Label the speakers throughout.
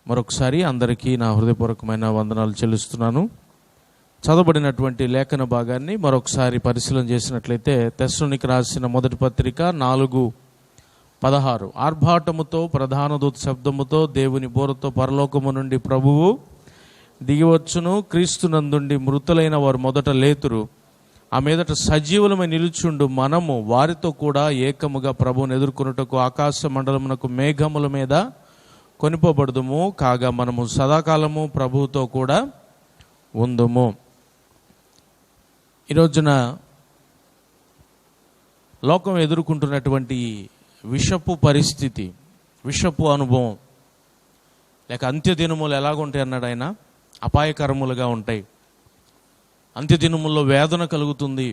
Speaker 1: మరొకసారి అందరికీ నా హృదయపూర్వకమైన వందనాలు చెల్లిస్తున్నాను. చదవబడినటువంటి లేఖన భాగాన్ని మరొకసారి పరిశీలన చేసినట్లయితే తెస్సలోనికీయులకు రాసిన మొదటి పత్రిక 4:16 ఆర్భాటముతో ప్రధాన దూత శబ్దముతో దేవుని బోరతో పరలోకము నుండి ప్రభువు దిగివచ్చును, క్రీస్తునందుండి మృతులైన వారు మొదట లేతురు, ఆ మీదట సజీవులమై నిలుచుండు మనము వారితో కూడా ఏకముగా ప్రభువును ఎదుర్కొనుటకు ఆకాశ మండలమునకు మేఘముల మీద కొనిపోబడుదుము, కాగా మనము సదాకాలము ప్రభువుతో కూడా ఉందుము. ఈ రోజున లోకం ఎదుర్కొంటున్నటువంటి విషపు పరిస్థితి, విషపు అనుభవం లేక అంత్యదినములు ఎలాగుంటాయి అన్నాడు ఆయన, అపాయకరములుగా ఉంటాయి. అంత్యదినముల్లో వేదన కలుగుతుంది.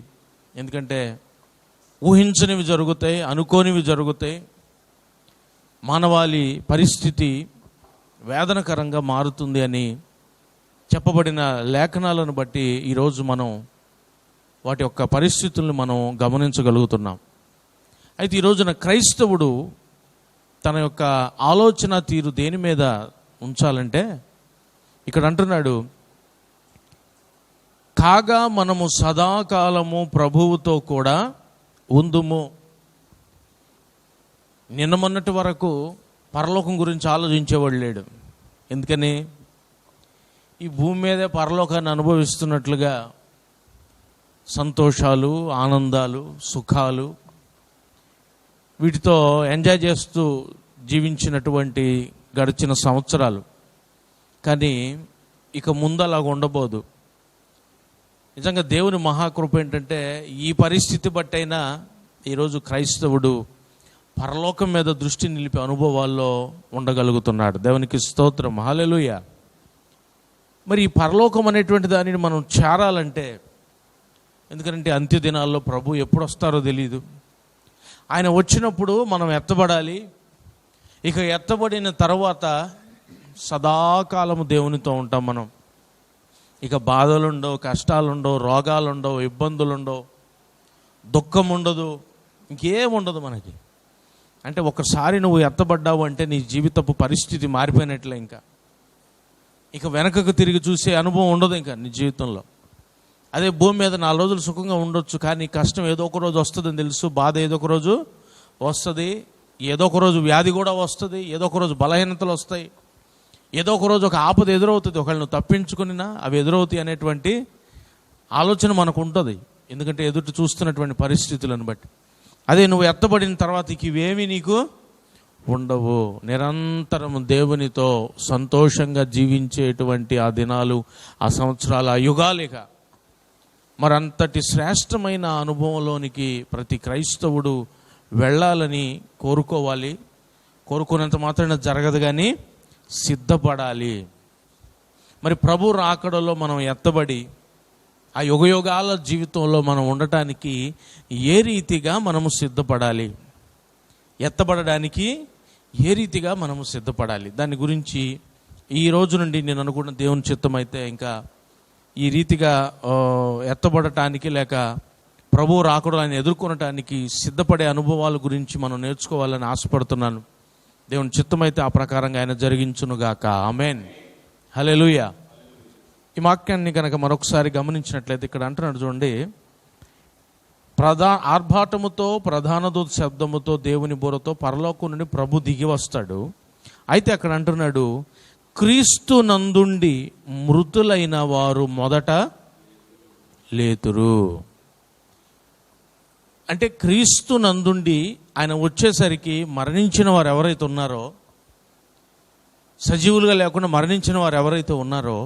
Speaker 1: ఎందుకంటే ఊహించనివి జరుగుతాయి, అనుకోనివి జరుగుతాయి. మానవాళి పరిస్థితి వేదనకరంగా మారుతుంది అని చెప్పబడిన లేఖనాలను బట్టి ఈరోజు మనం వాటి యొక్క పరిస్థితులను మనం గమనించగలుగుతున్నాం. అయితే ఈ రోజున క్రైస్తవుడు తన యొక్క ఆలోచన తీరు దేని మీద ఉంచాలంటే ఇక్కడ అంటున్నాడు, కాగా మనము సదాకాలము ప్రభువుతో కూడా ఉందుము. నిన్న మొన్నటి వరకు పరలోకం గురించి ఆలోచించేవాడు లేడు. ఎందుకని? ఈ భూమి మీదే పరలోకాన్ని అనుభవిస్తున్నట్లుగా సంతోషాలు, ఆనందాలు, సుఖాలు వీటితో ఎంజాయ్ చేస్తూ జీవించినటువంటి గడిచిన సంవత్సరాలు. కానీ ఇక ముందు అలాగ ఉండబోదు. నిజంగా దేవుని మహాకృప ఏంటంటే ఈ పరిస్థితి బట్టైనా ఈరోజు క్రైస్తవుడు పరలోకం మీద దృష్టి నిలిపే అనుభవాల్లో ఉండగలుగుతున్నాడు. దేవునికి స్తోత్రం, హల్లెలూయా. మరి ఈ పరలోకం అనేటువంటి దానిని మనం చేరాలంటే, ఎందుకంటే అంత్యదినాల్లో ప్రభు ఎప్పుడు వస్తారో తెలియదు. ఆయన వచ్చినప్పుడు మనం ఎత్తబడాలి. ఇక ఎత్తబడిన తర్వాత సదాకాలము దేవునితో ఉంటాం మనం. ఇక బాధలుండవు, కష్టాలుండవు, రోగాలుండవు, ఇబ్బందులుండవు, దుఃఖం ఉండదు, ఇంకేముండదు మనకి. అంటే ఒకసారి నువ్వు ఎత్తబడ్డావు అంటే నీ జీవితపు పరిస్థితి మారిపోయినట్లే. ఇక వెనకకు తిరిగి చూసే అనుభవం ఉండదు ఇంకా నీ జీవితంలో. అదే భూమి మీద 4 రోజులు సుఖంగా ఉండొచ్చు, కానీ కష్టం ఏదో ఒక రోజు వస్తుందని తెలుసు, బాధ ఏదో ఒక రోజు వస్తుంది, ఏదో ఒక రోజు వ్యాధి కూడా వస్తుంది, ఏదో ఒక రోజు బలహీనతలు వస్తాయి, ఏదో ఒక రోజు ఒక ఆపద ఎదురవుతుంది. ఒకవేళ నువ్వు తప్పించుకున్నా అవి ఎదురవుతాయి అనేటువంటి ఆలోచన మనకు ఉంటుంది. ఎందుకంటే ఎదుటి చూస్తున్నటువంటి పరిస్థితులను బట్టి. అదే నువ్వు ఎత్తబడిన తర్వాత ఇవేమీ నీకు ఉండవు. నిరంతరం దేవునితో సంతోషంగా జీవించేటువంటి ఆ దినాలు, ఆ సంవత్సరాలు, ఆ యుగాలేక మరి అంతటి శ్రేష్టమైన అనుభవంలోనికి ప్రతి క్రైస్తవుడు వెళ్ళాలని కోరుకోవాలి. కోరుకున్నంత మాత్రాన జరగదు, కానీ సిద్ధపడాలి. మరి ప్రభు రాకడలో మనం ఎత్తబడి ఆ యుగయుగాల జీవితంలో మనం ఉండటానికి ఏ రీతిగా మనము సిద్ధపడాలి, ఎత్తబడడానికి ఏ రీతిగా మనము సిద్ధపడాలి, దాని గురించి ఈ రోజు నుండి నేను అనుకున్న దేవుని చిత్తం అయితే ఇంకా ఈ రీతిగా ఎత్తబడటానికి లేక ప్రభు రాకడలో ఆయన ఎదుర్కొనటానికి సిద్ధపడే అనుభవాల గురించి మనం నేర్చుకోవాలని ఆశపడుతున్నాను. దేవుని చిత్తమైతే ఆ ప్రకారంగా ఆయన జరిగించునుగాక. ఆమేన్, హల్లెలూయా. ఈ వాక్యాన్ని కనుక మరొకసారి గమనించినట్లయితే ఇక్కడ అంటున్నాడు చూడండి, ఆర్భాటముతో ప్రధాన దూత శబ్దముతో దేవుని బోరతో పరలోకం నుండి ప్రభు దిగి వస్తాడు. అయితే అక్కడ అంటున్నాడు, క్రీస్తు నందుండి మృతులైన వారు మొదట లేతురు. అంటే క్రీస్తు నందుండి ఆయన వచ్చేసరికి మరణించిన వారు ఎవరైతే ఉన్నారో, సజీవులుగా లేకుండా మరణించిన వారు ఎవరైతే ఉన్నారో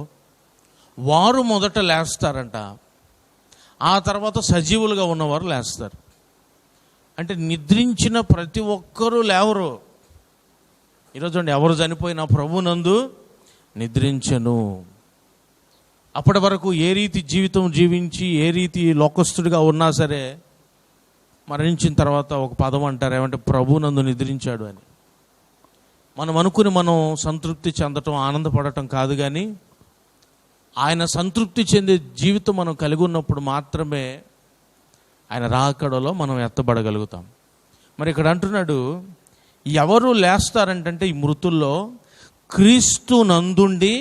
Speaker 1: వారు మొదట లేస్తారంట. ఆ తర్వాత సజీవులుగా ఉన్నవారు లేస్తారు. అంటే నిద్రించిన ప్రతి ఒక్కరూ లేవరు. ఈరోజు ఎవరు చనిపోయినా ప్రభునందు నిద్రించను. అప్పటి వరకు ఏ రీతి జీవితం జీవించి ఏ రీతి లోకస్తుడిగా ఉన్నా సరే మరణించిన తర్వాత ఒక పదం అంటారు, ఏమంటే ప్రభునందు నిద్రించాడు అని. మనం అనుకుని మనం సంతృప్తి చెందటం, ఆనందపడటం కాదు, కానీ ఆయన సంతృప్తి చెందే జీవితం మనం కలిగి ఉన్నప్పుడు మాత్రమే ఆయన రాకడలో మనం ఎత్తబడగలుగుతాం. మరి ఇక్కడ అంటున్నాడు, ఎవరు లేస్తారంటే ఈ మృతుల్లో క్రీస్తు నందుండి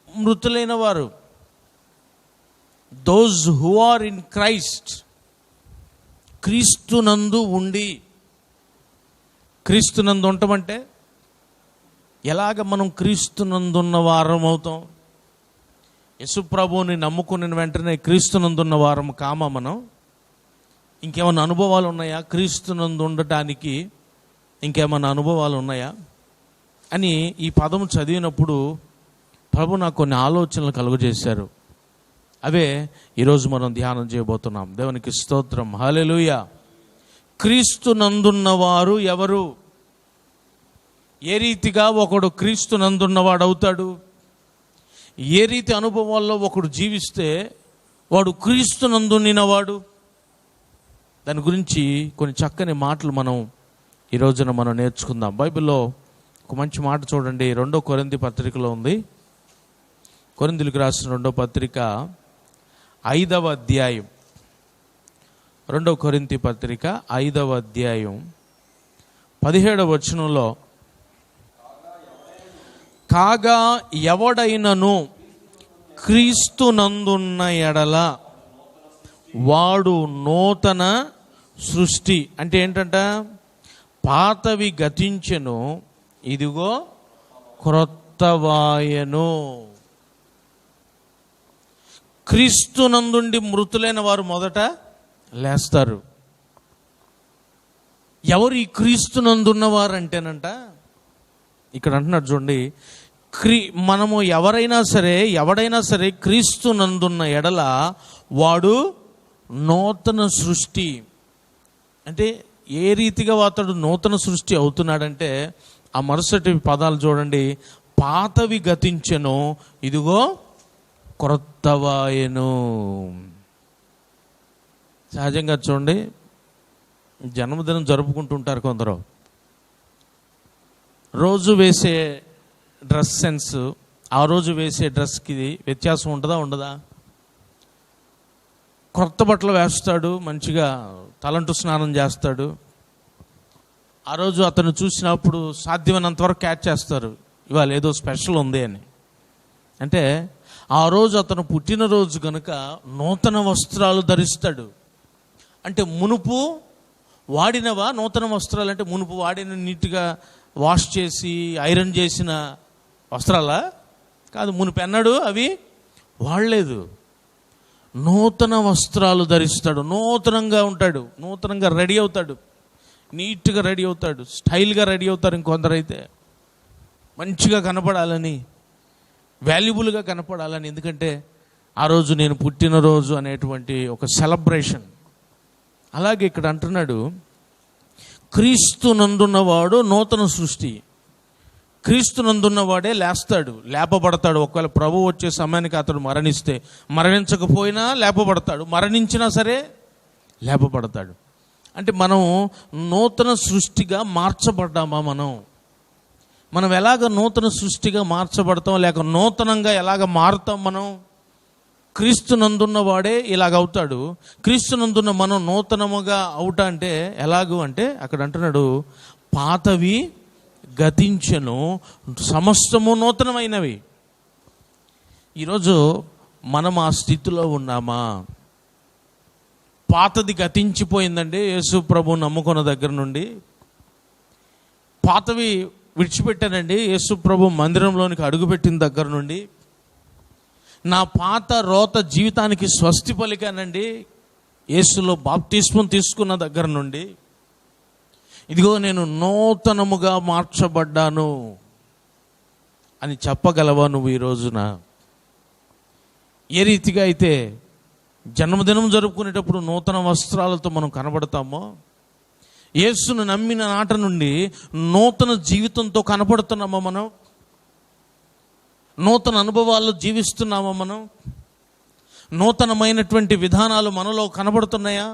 Speaker 1: మృతులైన వారు. Those who are in Christ, క్రీస్తు నందు ఉండి. క్రీస్తు నందు ఉండటమంటే ఎలాగ మనం క్రీస్తు నందున్న వారం అవుతాం? యేసుప్రభువుని నమ్ముకున్న వెంటనే క్రీస్తు నందున్న వారం కామా మనం? ఇంకేమైనా అనుభవాలు ఉన్నాయా? క్రీస్తు నందు ఉండటానికి ఇంకేమైనా అనుభవాలు ఉన్నాయా అని ఈ పదం చదివినప్పుడు ప్రభు నాకు కొన్ని ఆలోచనలు కలుగజేశారు. అవే ఈరోజు మనం ధ్యానం చేయబోతున్నాం. దేవునికి స్తోత్రం, హల్లెలూయా. క్రీస్తు నందున్నవారు ఎవరు? ఏ రీతిగా ఒకడు క్రీస్తు నందున్నవాడు అవుతాడు? ఏ రీతి అనుభవాల్లో ఒకడు జీవిస్తే వాడు క్రీస్తు నందున్నవాడు? దాని గురించి కొన్ని చక్కని మాటలు మనం ఈ రోజున మనం నేర్చుకుందాం. బైబిల్లో ఒక మంచి మాట చూడండి. 2 కొరింథీ పత్రికలో ఉంది. కొరింథీయులకు రాసిన 2వ పత్రిక 5వ అధ్యాయం. 2 కొరింథీ పత్రిక 5వ అధ్యాయం 17వ వచనంలో, కాగా ఎవడైనను క్రీస్తు నందున్న ఎడల వాడు నూతన సృష్టి. అంటే ఏంటంట? పాతవి గతించెను, ఇదిగో క్రొత్తవాయెను. క్రీస్తు నందుండి మృతులైన వారు మొదట లేస్తారు. ఎవరు ఈ క్రీస్తు నందున్నవారు అంటేనంట, ఇక్కడ అంటున్నాడు చూడండి, మనము ఎవడైనా సరే క్రీస్తు నందున్న ఎడల వాడు నూతన సృష్టి. అంటే ఏ రీతిగా అతడు నూతన సృష్టి అవుతున్నాడంటే, ఆ మరుసటి పదాలు చూడండి, పాతవి గతించెను, ఇదిగో క్రొత్తవాయెను. సహజంగా చూడండి, జన్మదినం జరుపుకుంటుంటారు కొందరు. రోజు వేసే డ్రెస్ సెన్స్ ఆ రోజు వేసే డ్రెస్కి వ్యత్యాసం ఉండదా? కొత్త బట్టలు వేస్తాడు, మంచిగా తలంటు స్నానం చేస్తాడు. ఆ రోజు అతను చూసినప్పుడు సాధ్యమైనంత వరకు క్యాచ్ చేస్తారు, ఇవాళ ఏదో స్పెషల్ ఉంది అని. అంటే ఆ రోజు అతను పుట్టినరోజు కనుక నూతన వస్త్రాలు ధరిస్తాడు. అంటే మునుపు వాడినవా నూతన వస్త్రాలు? అంటే మునుపు వాడిన నీట్గా వాష్ చేసి ఐరన్ చేసిన వస్త్రాలా? కాదు, మునుపు ఎన్నడూ అవి వాడలేదు. నూతన వస్త్రాలు ధరిస్తాడు, నూతనంగా ఉంటాడు, నూతనంగా రెడీ అవుతాడు, నీట్గా రెడీ అవుతాడు, స్టైల్గా రెడీ అవుతారు. ఇంకొందరైతే మంచిగా కనపడాలని, వాల్యుబుల్గా కనపడాలని. ఎందుకంటే ఆ రోజు నేను పుట్టినరోజు అనేటువంటి ఒక సెలబ్రేషన్. అలాగే ఇక్కడ అంటున్నాడు, క్రీస్తు నందున్నవాడు నూతన సృష్టి. క్రీస్తు నందున్నవాడే లేస్తాడు, లేపబడతాడు. ఒకవేళ ప్రభు వచ్చే సమయానికి అతడు మరణిస్తే, మరణించకపోయినా లేపబడతాడు, మరణించినా సరే లేపబడతాడు. అంటే మనం నూతన సృష్టిగా మార్చబడ్డామా? మనం ఎలాగ నూతన సృష్టిగా మార్చబడతాం, లేక నూతనంగా ఎలాగ మారుతాం? మనం క్రీస్తు నందున్న వాడే ఇలాగ అవుతాడు. క్రీస్తు నందున్న మనం నూతనముగా అవుతా అంటే ఎలాగూ అంటే అక్కడ అంటున్నాడు, పాతవి గతించెను, సమస్తము నూతనమైనవి. ఈరోజు మనం ఆ స్థితిలో ఉన్నామా? పాతది గతించిపోయిందండి. యేసు ప్రభు నమ్ముకున్న దగ్గర నుండి పాతవి విడిచిపెట్టానండి. యేసు ప్రభు మందిరంలోనికి అడుగుపెట్టిన దగ్గర నుండి నా పాత రోత జీవితానికి స్వస్తి పలికానండి. యేసులో బాప్తిస్మం తీసుకున్న దగ్గర నుండి ఇదిగో నేను నూతనముగా మార్చబడ్డాను అని చెప్పగలవా నువ్వు ఈ రోజున? ఏ రీతిగా అయితే జన్మదినం జరుపుకునేటప్పుడు నూతన వస్త్రాలతో మనం కనబడతామో, యేసును నమ్మిన నాట నుండి నూతన జీవితంతో కనపడుతున్నామా? మనం నూతన అనుభవాల్లో జీవిస్తున్నామా? మనం నూతనమైనటువంటి విధానాలు మనలో కనబడుతున్నాయా?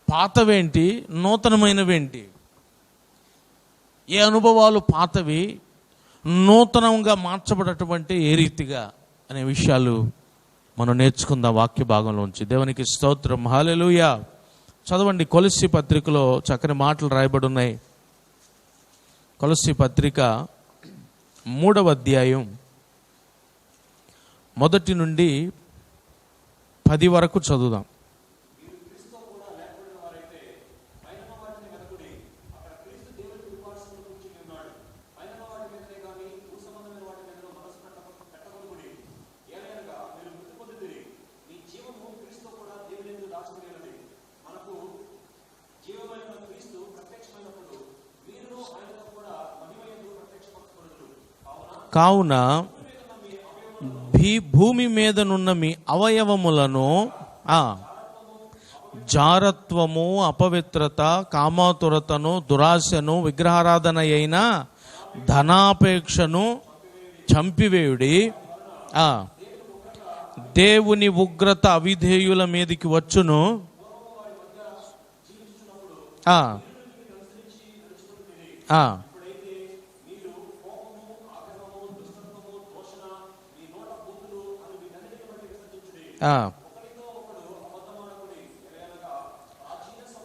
Speaker 1: పాతవేంటి, నూతనమైనవేంటి? ఏ అనుభవాలు పాతవి, నూతనంగా మార్చబడటువంటి ఏ రీతిగా అనే విషయాలు మనం నేర్చుకుందాం వాక్య భాగంలోంచి. దేవునికి స్తోత్రం, హల్లెలూయా. చదవండి, కొలస్సీ పత్రికలో చక్కని మాటలు రాయబడి ఉన్నాయి. కొలస్సీ పత్రిక 3వ అధ్యాయం 1 నుండి 10 వరకు చదువుదాం. కావున భూమి మీదనున్న మీ అవయవములను జారత్వము, అపవిత్రత, కామాతురతను, దురాశను, విగ్రహారాధన అయిన ధనాపేక్షను చంపివేయుడి. దేవుని ఉగ్రత అవిధేయుల మీదికి వచ్చును.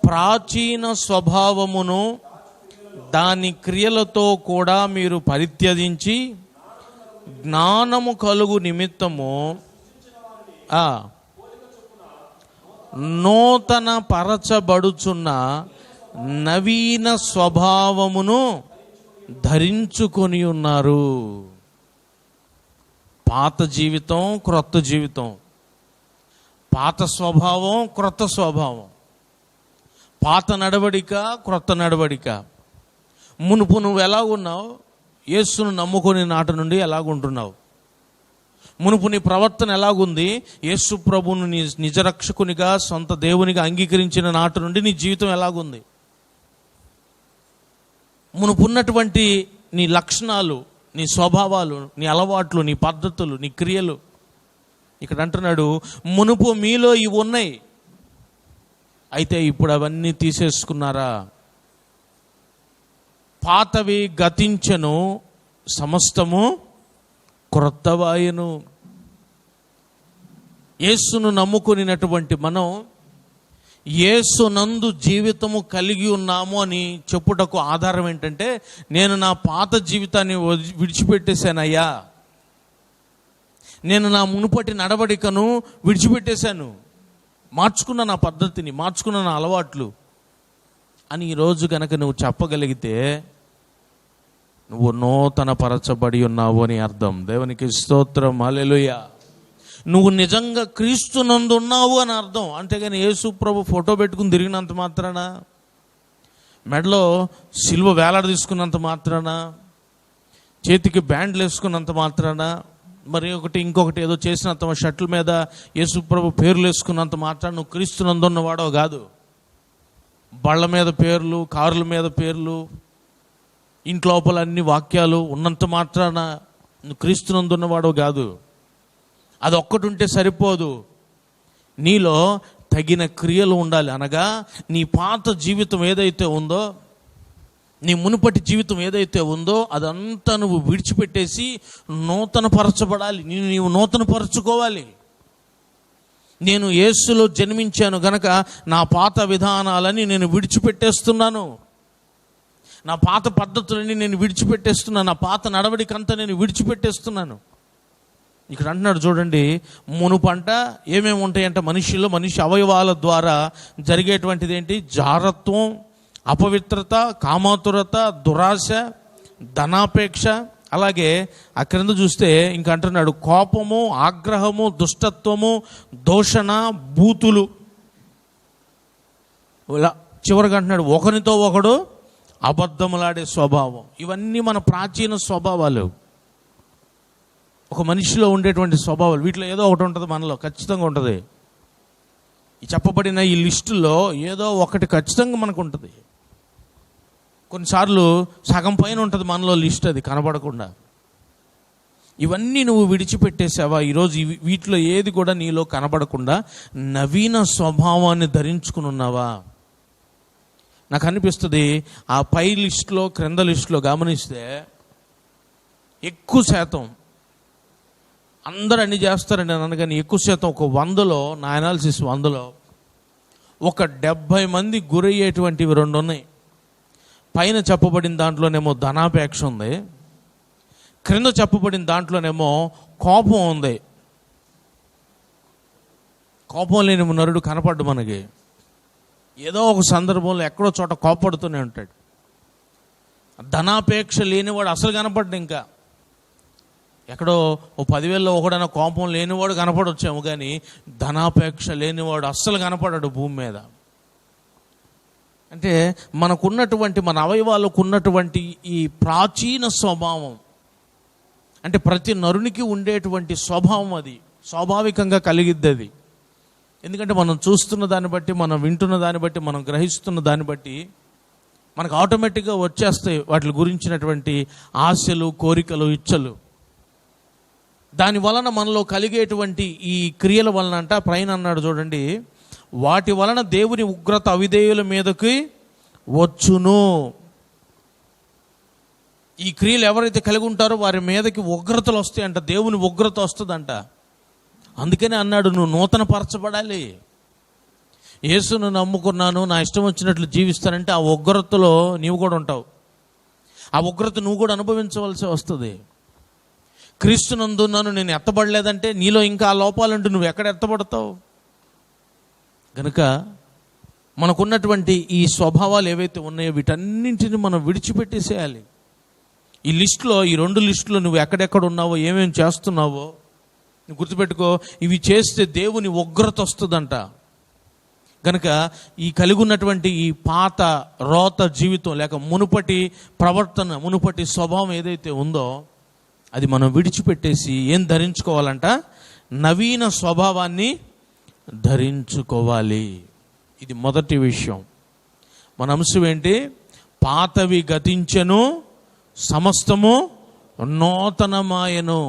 Speaker 1: ప్రాచీన స్వభావమును దాని క్రియలతో కూడా మీరు పరిత్యజించి జ్ఞానము కలుగు నిమిత్తము నూతన పరచబడుచున్న నవీన స్వభావమును ధరించుకొని ఉన్నారు. పాత జీవితం, క్రొత్త జీవితం. పాత స్వభావం, క్రొత్త స్వభావం. పాత నడవడిక, క్రొత్త నడవడిక. మునుపు నువ్వు ఎలాగున్నావు? యేసును నమ్ముకొని నాటి నుండి ఎలాగుంటున్నావు? మునుపు నీ ప్రవర్తన ఎలాగుంది? యేసు ప్రభువును నీ నిజరక్షకునిగా, సొంత దేవునిగా అంగీకరించిన నాటి నుండి నీ జీవితం ఎలాగుంది? మునుపున్నటువంటి నీ లక్షణాలు, నీ స్వభావాలు, నీ అలవాట్లు, నీ పద్ధతులు, నీ క్రియలు. ఇక్కడ అంటున్నాడు, మునుపు మీలో ఇవి ఉన్నాయి, అయితే ఇప్పుడు అవన్నీ తీసేసుకున్నారా? పాతవి గతించెను, సమస్తము క్రొత్తవాయెను. యేసును నమ్ముకునేటువంటి మనం యేసునందు జీవితము కలిగి ఉన్నాము అని చెప్పుటకు ఆధారం ఏంటంటే, నేను నా పాత జీవితాన్ని విడిచిపెట్టేశానయ్యా, నేను నా మునుపటి నడవడికను విడిచిపెట్టేశాను, మార్చుకున్న నా పద్ధతిని, మార్చుకున్న నా అలవాట్లు అని ఈరోజు కనుక నువ్వు చెప్పగలిగితే నువ్వు నూతన పరచబడి ఉన్నావు అని అర్థం. దేవునికి స్తోత్రం, హల్లెలూయా. నువ్వు నిజంగా క్రీస్తునందు ఉన్నావు అని అర్థం. అంతేగాని యేసు ప్రభు ఫోటో పెట్టుకుని తిరిగినంత మాత్రాన, మెడలో సిలువ వేలాడ తీసుకున్నంత మాత్రాన, చేతికి బ్యాండ్లు వేసుకున్నంత మాత్రాన, మరి ఇంకొకటి ఏదో చేసినంత, షర్ట్ల మీద యేసు ప్రభు పేర్లు వేసుకున్నంత మాత్రాన నువ్వు క్రీస్తునందు ఉన్నవాడో కాదు. బళ్ళ మీద పేర్లు, కారుల మీద పేర్లు, ఇంట్లోపల అన్ని వాక్యాలు ఉన్నంత మాత్రాన నువ్వు క్రీస్తునందు ఉన్నవాడో కాదు. అది ఒక్కటి ఉంటే సరిపోదు, నీలో తగిన క్రియలు ఉండాలి. అనగా నీ పాత జీవితం ఏదైతే ఉందో, నీ మునుపటి జీవితం ఏదైతే ఉందో అదంతా నువ్వు విడిచిపెట్టేసి నూతన పరచబడాలి. నీవు నూతన పరచుకోవాలి. నేను యేసులో జన్మించాను గనక నా పాత విధానాలని నేను విడిచిపెట్టేస్తున్నాను, నా పాత పద్ధతులని నేను విడిచిపెట్టేస్తున్నాను, నా పాత నడవడికంతా నేను విడిచిపెట్టేస్తున్నాను. ఇక్కడ అంటున్నాడు చూడండి, మునుపంట ఏమేమి ఉంటాయంట మనిషిలో, మనిషి అవయవాల ద్వారా జరిగేటువంటిది ఏంటి? జారత్వం, అపవిత్రత, కామాతురత, దురాశ, ధనాపేక్ష. అలాగే ఆ క్రింద చూస్తే ఇంక అంటున్నాడు కోపము, ఆగ్రహము, దుష్టత్వము, దూషణ, బూతులు. చివరిగా అంటున్నాడు ఒకరితో ఒకడు అబద్ధములాడే స్వభావం. ఇవన్నీ మన ప్రాచీన స్వభావాలు, ఒక మనిషిలో ఉండేటువంటి స్వభావాలు. వీటిలో ఏదో ఒకటి ఉంటుంది, మనలో ఖచ్చితంగా ఉంటుంది. ఈ చెప్పబడిన ఈ లిస్టులో ఏదో ఒకటి ఖచ్చితంగా మనకు ఉంటుంది. కొన్నిసార్లు సగం పైన ఉంటుంది మనలో లిస్ట్, అది కనబడకుండా. ఇవన్నీ నువ్వు విడిచిపెట్టేసావా? ఈరోజు వీటిలో ఏది కూడా నీలో కనబడకుండా నవీన స్వభావాన్ని ధరించుకుని ఉన్నావా? నాకు అనిపిస్తుంది ఆ పై లిస్టులో, క్రింద లిస్టులో గమనిస్తే ఎక్కువ శాతం అందరూ అన్ని చేస్తారండి నన్ను, కానీ ఎక్కువ శాతం ఒక 100లో, నా అనాలిసిస్ 100లో ఒక 70 మంది గురయ్యేటువంటివి 2 ఉన్నాయి. పైన చెప్పబడిన దాంట్లోనేమో ధనాపేక్ష ఉంది, క్రింద చెప్పబడిన దాంట్లోనేమో కోపం ఉంది. కోపం లేని నరుడు కనపడ్డు మనకి. ఏదో ఒక సందర్భంలో ఎక్కడో చోట కోపడుతూనే ఉంటాడు. ధనాపేక్ష లేనివాడు అసలు కనపడ్డు. ఇంకా ఎక్కడో ఓ 10,000లో ఒకడైనా కోపం లేనివాడు కనపడొచ్చాము, కానీ ధనాపేక్ష లేనివాడు అస్సలు కనపడాడు భూమి మీద. అంటే మనకున్నటువంటి, మన అవయవాలకు ఉన్నటువంటి ఈ ప్రాచీన స్వభావం, అంటే ప్రతి నరునికి ఉండేటువంటి స్వభావం, అది స్వాభావికంగా కలిగిద్ది అది. ఎందుకంటే మనం చూస్తున్న దాన్ని బట్టి, మనం వింటున్న దాన్ని బట్టి, మనం గ్రహిస్తున్న దాన్ని బట్టి మనకు ఆటోమేటిక్గా వచ్చేస్తాయి వాటి గురించినటువంటి ఆశలు, కోరికలు, ఇచ్చలు. దాని వలన మనలో కలిగేటువంటి ఈ క్రియల వలన అంట పైన అన్నాడు చూడండి, వాటి వలన దేవుని ఉగ్రత అవిధేయుల మీదకి వచ్చును. ఈ క్రియలు ఎవరైతే కలిగి ఉంటారో వారి మీదకి ఉగ్రతలు వస్తాయంట, దేవుని ఉగ్రత వస్తుందంట. అందుకనే అన్నాడు, నువ్వు నూతన పరచబడాలి. యేసును నమ్ముకున్నాను, నా ఇష్టం వచ్చినట్లు జీవిస్తానంటే ఆ ఉగ్రతలో నీవు కూడా ఉంటావు. ఆ ఉగ్రత నువ్వు కూడా అనుభవించవలసి వస్తుంది. క్రీస్తునందున్నాను, నేను ఎత్తబడలేదంటే నీలో ఇంకా ఆ లోపాలంటూ నువ్వు ఎక్కడ ఎత్తబడతావు? కనుక మనకున్నటువంటి ఈ స్వభావాలు ఏవైతే ఉన్నాయో వీటన్నింటిని మనం విడిచిపెట్టేసేయాలి. ఈ లిస్టులో, ఈ 2 లిస్టులో నువ్వు ఎక్కడెక్కడ ఉన్నావో, ఏమేమి చేస్తున్నావో నువ్వు గుర్తుపెట్టుకో. ఇవి చేస్తే దేవుని ఉగ్రత వస్తుందంట. కనుక ఈ కలిగి ఉన్నటువంటి ఈ పాత రోత జీవితం, లేక మునుపటి ప్రవర్తన, మునుపటి స్వభావం ఏదైతే ఉందో అది మనం విడిచిపెట్టేసి ఏం ధరించుకోవాలంట? నవీన స్వభావాన్ని ధరించుకోవాలి. ఇది మొదటి విషయం. మన అంశం ఏంటి? పాతవి గతించెను, సమస్తము నూతనమాయెను.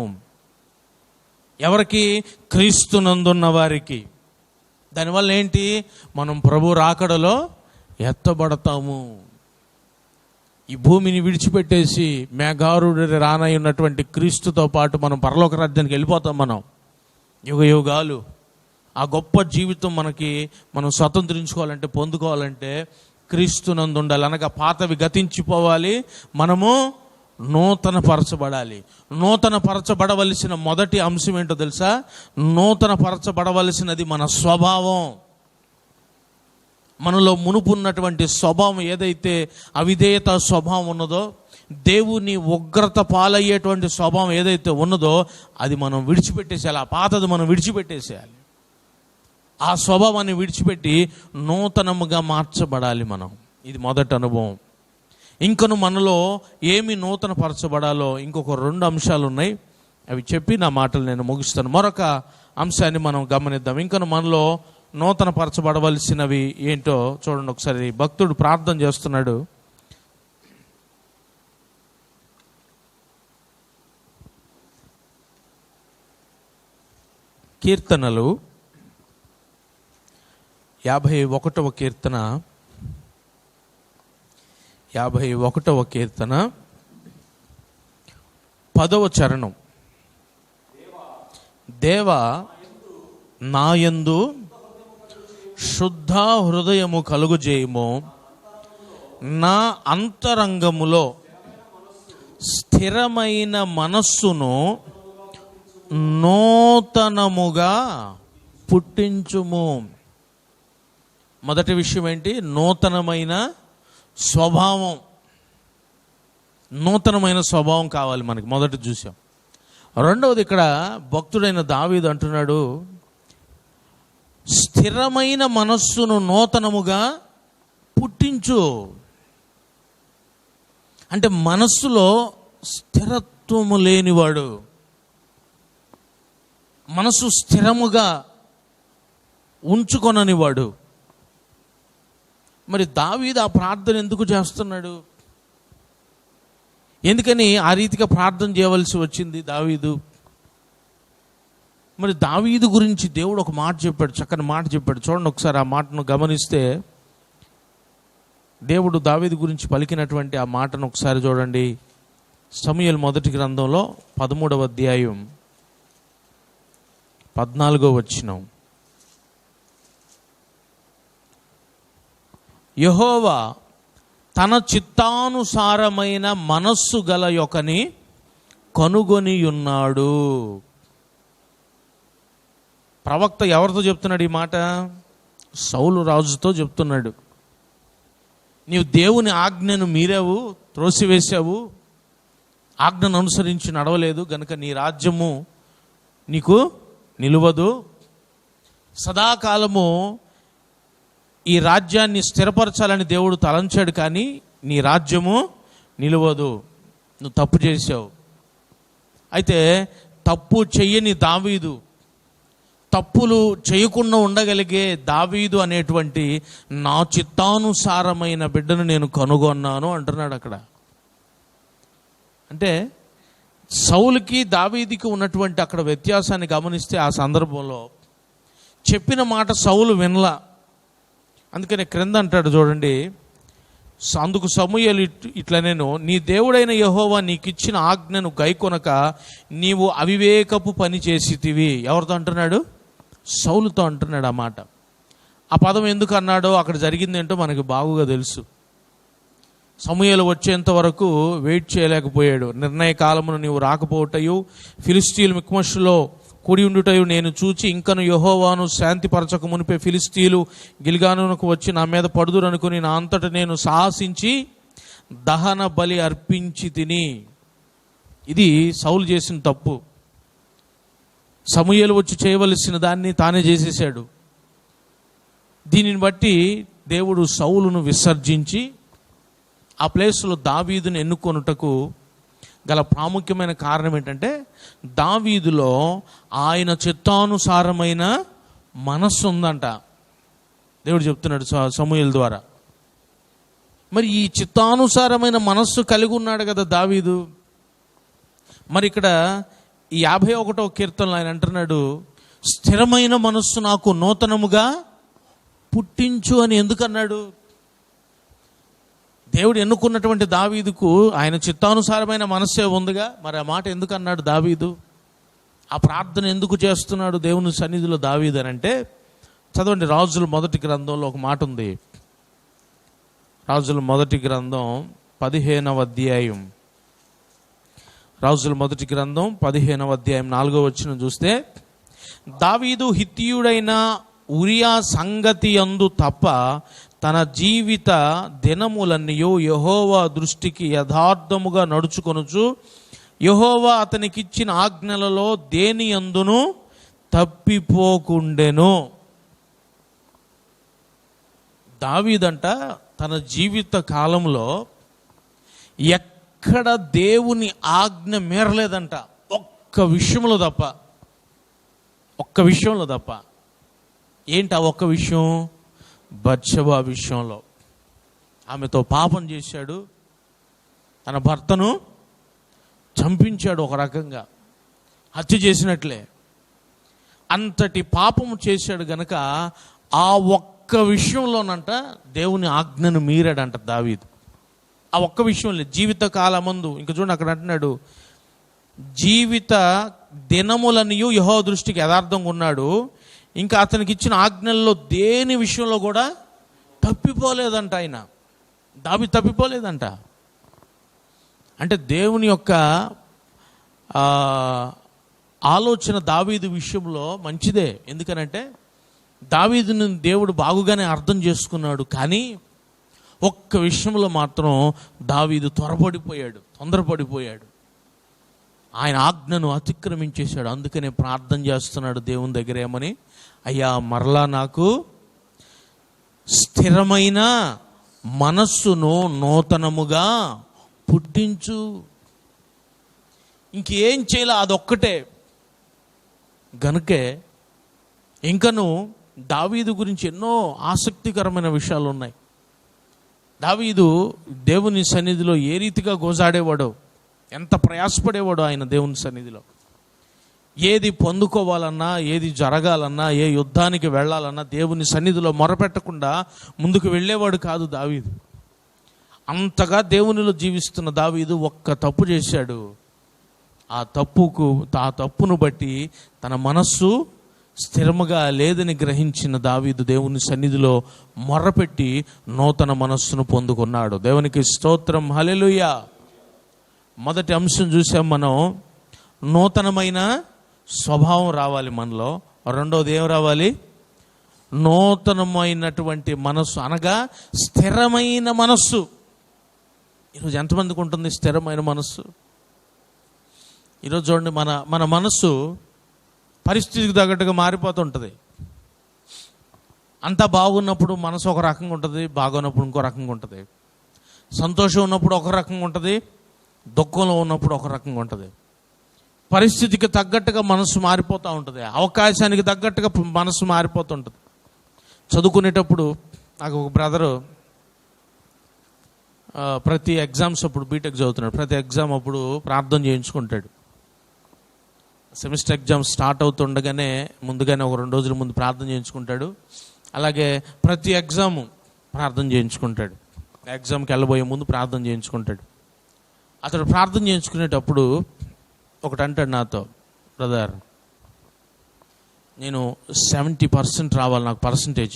Speaker 1: ఎవరికి? క్రీస్తునందున్న వారికి. దానివల్ల ఏంటి? మనం ప్రభు రాకడలో ఎత్తబడతాము. ఈ భూమిని విడిచిపెట్టేసి మేఘారుడు రానై ఉన్నటువంటి క్రీస్తుతో పాటు మనం పరలోక రాజ్యానికి వెళ్ళిపోతాం. మనం యుగ యుగాలు ఆ గొప్ప జీవితం మనం స్వతంత్రించుకోవాలంటే, పొందుకోవాలంటే క్రీస్తునందు ఉండాలి. అనగా పాతవి గతించిపోవాలి, మనము నూతన పరచబడాలి. నూతన పరచబడవలసిన మొదటి అంశం ఏంటో తెలుసా? నూతన పరచబడవలసినది మన స్వభావం. మనలో మునుపు ఉన్నటువంటి స్వభావం ఏదైతే అవిధేయత స్వభావం ఉన్నదో, దేవుని ఉగ్రత పాలయ్యేటువంటి స్వభావం ఏదైతే ఉన్నదో అది మనం విడిచిపెట్టేసేయాలి. ఆ పాతది మనం విడిచిపెట్టేసేయాలి. ఆ స్వభావాన్ని విడిచిపెట్టి నూతనముగా మార్చబడాలి మనం. ఇది మొదటి అనుభవం. ఇంకను మనలో ఏమి నూతన పరచబడాలో ఇంకొక 2 అంశాలు ఉన్నాయి. అవి చెప్పి నా మాటలు నేను ముగిస్తాను. మరొక అంశాన్ని మనం గమనిద్దాం. ఇంకను మనలో నూతన పరచబడవలసినవి ఏంటో చూడండి ఒకసారి. భక్తుడు ప్రార్థన చేస్తున్నాడు. కీర్తనలు 51వ కీర్తన, 51వ కీర్తన 10వ చరణం. దేవా నాయందు శుద్ధ హృదయము కలుగుజేయుము, నా అంతరంగములో స్థిరమైన మనస్సును నూతనముగా పుట్టించుము. మొదటి విషయం ఏంటి? నూతనమైన స్వభావం. నూతనమైన స్వభావం కావాలి మనకి. మొదటి చూసాం. రెండవది ఇక్కడ భక్తుడైన దావీదు అంటున్నాడు, స్థిరమైన మనస్సును నూతనముగా పుట్టించు. అంటే మనస్సులో స్థిరత్వము లేనివాడు, మనసు స్థిరముగా ఉంచుకొననివాడు. మరి దావీదు ఆ ప్రార్థన ఎందుకు చేస్తున్నాడు? ఎందుకని ఆ రీతిగా ప్రార్థన చేయవలసి వచ్చింది దావీదు? మరి దావీదు గురించి దేవుడు ఒక మాట చెప్పాడు, చక్కని మాట చెప్పాడు. చూడండి ఒకసారి ఆ మాటను గమనిస్తే, దేవుడు దావీదు గురించి పలికినటువంటి ఆ మాటను ఒకసారి చూడండి. సమూయేలు మొదటి గ్రంథంలో 13వ అధ్యాయం 14వ వచనం. యెహోవా తన చిత్తానుసారమైన మనస్సు గల యొకని కనుగొని ఉన్నాడు. ప్రవక్త ఎవరితో చెప్తున్నాడు ఈ మాట? సౌలు రాజుతో చెప్తున్నాడు. నీవు దేవుని ఆజ్ఞను మీరావు, త్రోసివేశావు, ఆజ్ఞను అనుసరించి నడవలేదు గనుక నీ రాజ్యము నీకు నిలువదు. సదాకాలము ఈ రాజ్యాన్ని స్థిరపరచాలని దేవుడు తలంచాడు, కానీ నీ రాజ్యము నిలువదు, నువ్వు తప్పు చేశావు. అయితే తప్పు చెయ్యని దావీదు, తప్పులు చేయకుండా ఉండగలిగే దావీదు అనేటువంటి నా చిత్తానుసారమైన బిడ్డను నేను కనుగొన్నాను అంటున్నాడు అక్కడ. అంటే సౌలుకి దావీదుకి ఉన్నటువంటి అక్కడ వ్యత్యాసాన్ని గమనిస్తే ఆ సందర్భంలో చెప్పిన మాట సౌలు వినలా. అందుకని క్రింద అంటాడు చూడండి, అందుకు సమూయేలు ఇట్లా, నేను నీ దేవుడైన యెహోవా నీకిచ్చిన ఆజ్ఞను గైకొనక నీవు అవివేకపు పని చేసితివి. ఎవరితో అంటున్నాడు? సౌలుతో అంటున్నాడు ఆ మాట. ఆ పదం ఎందుకు అన్నాడో అక్కడ జరిగిందేంటో మనకి బాగుగా తెలుసు. సమూయేలు వచ్చేంత వరకు వెయిట్ చేయలేకపోయాడు. నిర్ణయ కాలమును నీవు రాకపోవటయు ఫిలిష్తీయులు మిక్మషులో కూడి ఉండుటయు నేను చూచి ఇంకను యెహోవాను శాంతిపరచక మునిపే ఫిలిష్తీయులు గిల్గానునకు వచ్చి నా మీద పడుదురనుకుని నా అంతట నేను సాహసించి దహన బలి అర్పించి తిని. ఇది సౌలు చేసిన తప్పు. సమూయేలు వచ్చి చేయవలసిన దాన్ని తానే చేసేసాడు. దీనిని బట్టి దేవుడు సౌలును విసర్జించి ఆ ప్లేస్లో దావీదును ఎన్నుకొనుటకు గల ప్రాముఖ్యమైన కారణం ఏంటంటే, దావీదులో ఆయన చిత్తానుసారమైన మనస్సు ఉందంట. దేవుడు చెప్తున్నాడు సమూయేలు ద్వారా. మరి ఈ చిత్తానుసారమైన మనస్సు కలిగి ఉన్నాడు కదా దావీదు. మరి ఇక్కడ ఈ 51వ కీర్తనలో ఆయన అంటున్నాడు, స్థిరమైన మనస్సు నాకు నూతనముగా పుట్టించు అని ఎందుకన్నాడు? దేవుడు ఎన్నుకున్నటువంటి దావీదుకు ఆయన చిత్తానుసారమైన మనస్సే ఉందిగా, మరి ఆ మాట ఎందుకు అన్నాడు దావీదు? ఆ ప్రార్థన ఎందుకు చేస్తున్నాడు దేవుని సన్నిధిలో దావీదు అని అంటే, చదవండి రాజుల మొదటి గ్రంథంలో ఒక మాట ఉంది. రాజుల మొదటి గ్రంథం 15వ అధ్యాయం, రాజుల మొదటి గ్రంథం 15వ అధ్యాయం 4వ వచనం చూస్తే, దావీదు హిత్తీయుడైన ఉరియా సంగతి యందు తప్ప తన జీవిత దినములన్నయూ యెహోవా దృష్టికి యథార్థముగా నడుచుకొనుచు యెహోవా అతనికిచ్చిన ఆజ్ఞలలో దేని యందును తప్పిపోకుండెను. దావీదంట తన జీవిత కాలంలో ఎక్కడ దేవుని ఆజ్ఞ మీరలేదంట, ఒక్క విషయంలో తప్ప. ఏంటి ఆ ఒక్క విషయం? బత్షెబా విషయంలో ఆమెతో పాపం చేశాడు, తన భర్తను చంపించాడు, ఒక రకంగా హత్య చేసినట్లే. అంతటి పాపము చేశాడు గనక ఆ ఒక్క విషయంలోనంట దేవుని ఆజ్ఞను మీరాడంట దావీదు. ఆ ఒక్క విషయంలో జీవిత కాలమందు, ఇంకా చూడండి అక్కడ అంటున్నాడు, జీవిత దినములనియు యెహోవా దృష్టికి యథార్థంగా ఉన్నాడు, ఇంకా అతనికి ఇచ్చిన ఆజ్ఞల్లో దేని విషయంలో కూడా తప్పిపోలేదంట. ఆయన దావీదు తప్పిపోలేదంట. అంటే దేవుని యొక్క ఆలోచన దావీదు విషయంలో మంచిదే. ఎందుకనంటే దావీదుని దేవుడు బాగుగానే అర్థం చేసుకున్నాడు, కానీ ఒక్క విషయంలో మాత్రం దావీదు తొందరపడిపోయాడు. ఆయన ఆజ్ఞను అతిక్రమించేశాడు. అందుకనే ప్రార్థన చేస్తున్నాడు దేవుని దగ్గర ఏమని, అయ్యా మరలా నాకు స్థిరమైన మనస్సును నూతనముగా పుట్టించు. ఇంకేం చేయాలి, అదొక్కటే. గనుకే ఇంకను దావీదు గురించి ఎన్నో ఆసక్తికరమైన విషయాలు ఉన్నాయి. దావీదు దేవుని సన్నిధిలో ఏ రీతిగా గోజాడేవాడో, ఎంత ప్రయాసపడేవాడో ఆయన దేవుని సన్నిధిలో. ఏది పొందుకోవాలన్నా, ఏది జరగాలన్నా, ఏ యుద్ధానికి వెళ్ళాలన్నా దేవుని సన్నిధిలో మొరపెట్టకుండా ముందుకు వెళ్ళేవాడు కాదు దావీదు. అంతగా దేవునిలో జీవిస్తున్న దావీదు ఒక్క తప్పు చేశాడు. ఆ తప్పును బట్టి తన మనస్సు స్థిరముగా లేదని గ్రహించిన దావీదు దేవుని సన్నిధిలో మొర్రపెట్టి నూతన మనస్సును పొందుకున్నాడు. దేవునికి స్తోత్రం, హల్లెలూయా. మొదటి అంశం చూసాం మనం, నూతనమైన స్వభావం రావాలి మనలో. రెండోది ఏం రావాలి? నూతనమైనటువంటి మనస్సు, అనగా స్థిరమైన మనస్సు. ఈరోజు ఎంతమందికి ఉంటుంది స్థిరమైన మనస్సు? ఈరోజు చూడండి, మన మనస్సు పరిస్థితికి తగ్గట్టుగా మారిపోతుంటుంది. అంతా బాగున్నప్పుడు మనసు ఒక రకంగా ఉంటుంది, బాగున్నప్పుడు ఇంకో రకంగా ఉంటుంది. సంతోషం ఉన్నప్పుడు ఒక రకంగా ఉంటుంది, దుఃఖంలో ఉన్నప్పుడు ఒక రకంగా ఉంటుంది. పరిస్థితికి తగ్గట్టుగా మనసు మారిపోతూ ఉంటుంది, అవకాశానికి తగ్గట్టుగా మనసు మారిపోతుంటుంది. చదువుకునేటప్పుడు నాకు ఒక బ్రదరు ప్రతి ఎగ్జామ్స్ అప్పుడు, బీటెక్ చదువుతున్నాడు, ప్రతి ఎగ్జామ్ అప్పుడు ప్రార్థన చేయించుకుంటాడు. సెమిస్టర్ ఎగ్జామ్ స్టార్ట్ అవుతుండగానే ముందుగానే ఒక 2 రోజుల ముందు ప్రార్థన చేయించుకుంటాడు. అలాగే ప్రతి ఎగ్జాము ప్రార్థన చేయించుకుంటాడు. ఎగ్జామ్కి వెళ్ళబోయే ముందు ప్రార్థన చేయించుకుంటాడు. అతడు ప్రార్థన చేయించుకునేటప్పుడు ఒకటి అంటాడు నాతో, బ్రదర్ నేను 70% రావాలి నాకు పర్సంటేజ్.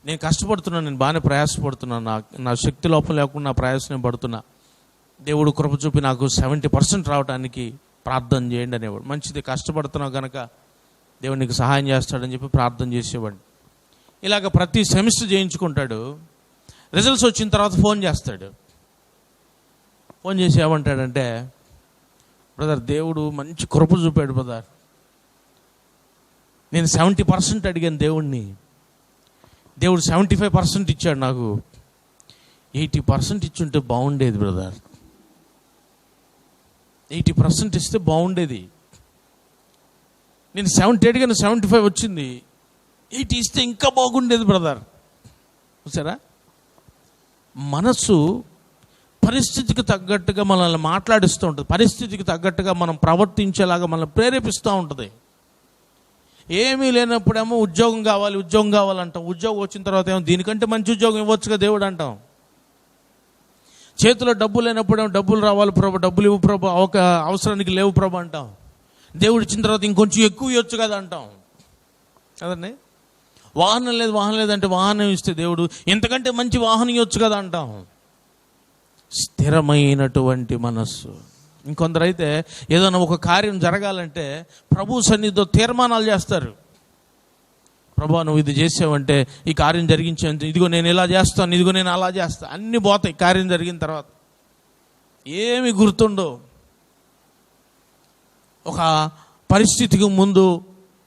Speaker 1: నేను కష్టపడుతున్నాను, నేను బాగానే ప్రయాసపడుతున్నాను, నా శక్తి లోపం లేకుండా నా ప్రయాసం పడుతున్నా, దేవుడు కృప చూపి నాకు 70% రావడానికి ప్రార్థన చేయండి అనేవాడు. మంచిది, కష్టపడుతున్నావు కనుక దేవుడు నీకు సహాయం చేస్తాడని చెప్పి ప్రార్థన చేసేవాడిని. ఇలాగ ప్రతి సెమిస్టర్ చేయించుకుంటాడు. రిజల్ట్స్ వచ్చిన తర్వాత ఫోన్ చేస్తాడు. ఫోన్ చేసి ఏమంటాడంటే, బ్రదర్ దేవుడు మంచి కృప చూపాడు బ్రదర్, నేను 70% అడిగాను దేవుడిని, దేవుడు 75% ఇచ్చాడు, నాకు 80% ఇచ్చుంటే బాగుండేది బ్రదర్, 80% ఇస్తే బాగుండేది. నేను 70 అడిగాను, 75 వచ్చింది, 80 ఇస్తే ఇంకా బాగుండేది బ్రదర్. చూసారా, మనసు పరిస్థితికి తగ్గట్టుగా మనల్ని మాట్లాడిస్తూ ఉంటుంది, పరిస్థితికి తగ్గట్టుగా మనం ప్రవర్తించేలాగా మనల్ని ప్రేరేపిస్తూ ఉంటుంది. ఏమీ లేనప్పుడేమో ఉద్యోగం కావాలంటాం, ఉద్యోగం వచ్చిన తర్వాత ఏమో దీనికంటే మంచి ఉద్యోగం ఇవ్వచ్చుగా దేవుడు అంటాం. చేతిలో డబ్బు లేనప్పుడేమో డబ్బులు రావాలి ప్రభు, డబ్బులు ఇవ్వు ప్రభు, అవసరానికి లేవు ప్రభు అంటాం. దేవుడు ఇచ్చిన తర్వాత ఇంకొంచెం ఎక్కువ ఇవ్వచ్చు కదా అంటాం కదండి. వాహనం లేదంటే వాహనం ఇస్తే దేవుడు ఇంతకంటే మంచి వాహనం ఇవ్వచ్చు కదా అంటాం. స్థిరమైనటువంటి మనస్సు. ఇంకొందరు అయితే ఏదైనా ఒక కార్యం జరగాలంటే ప్రభు సన్నిధితో తీర్మానాలు చేస్తారు. ప్రభు నువ్వు ఇది చేసావంటే ఈ కార్యం జరిగించేంత, ఇదిగో నేను ఇలా చేస్తాను, ఇదిగో నేను అలా చేస్తాను, అన్నీ పోతాయి కార్యం జరిగిన తర్వాత. ఏమి గుర్తుండవు. ఒక పరిస్థితికి ముందు,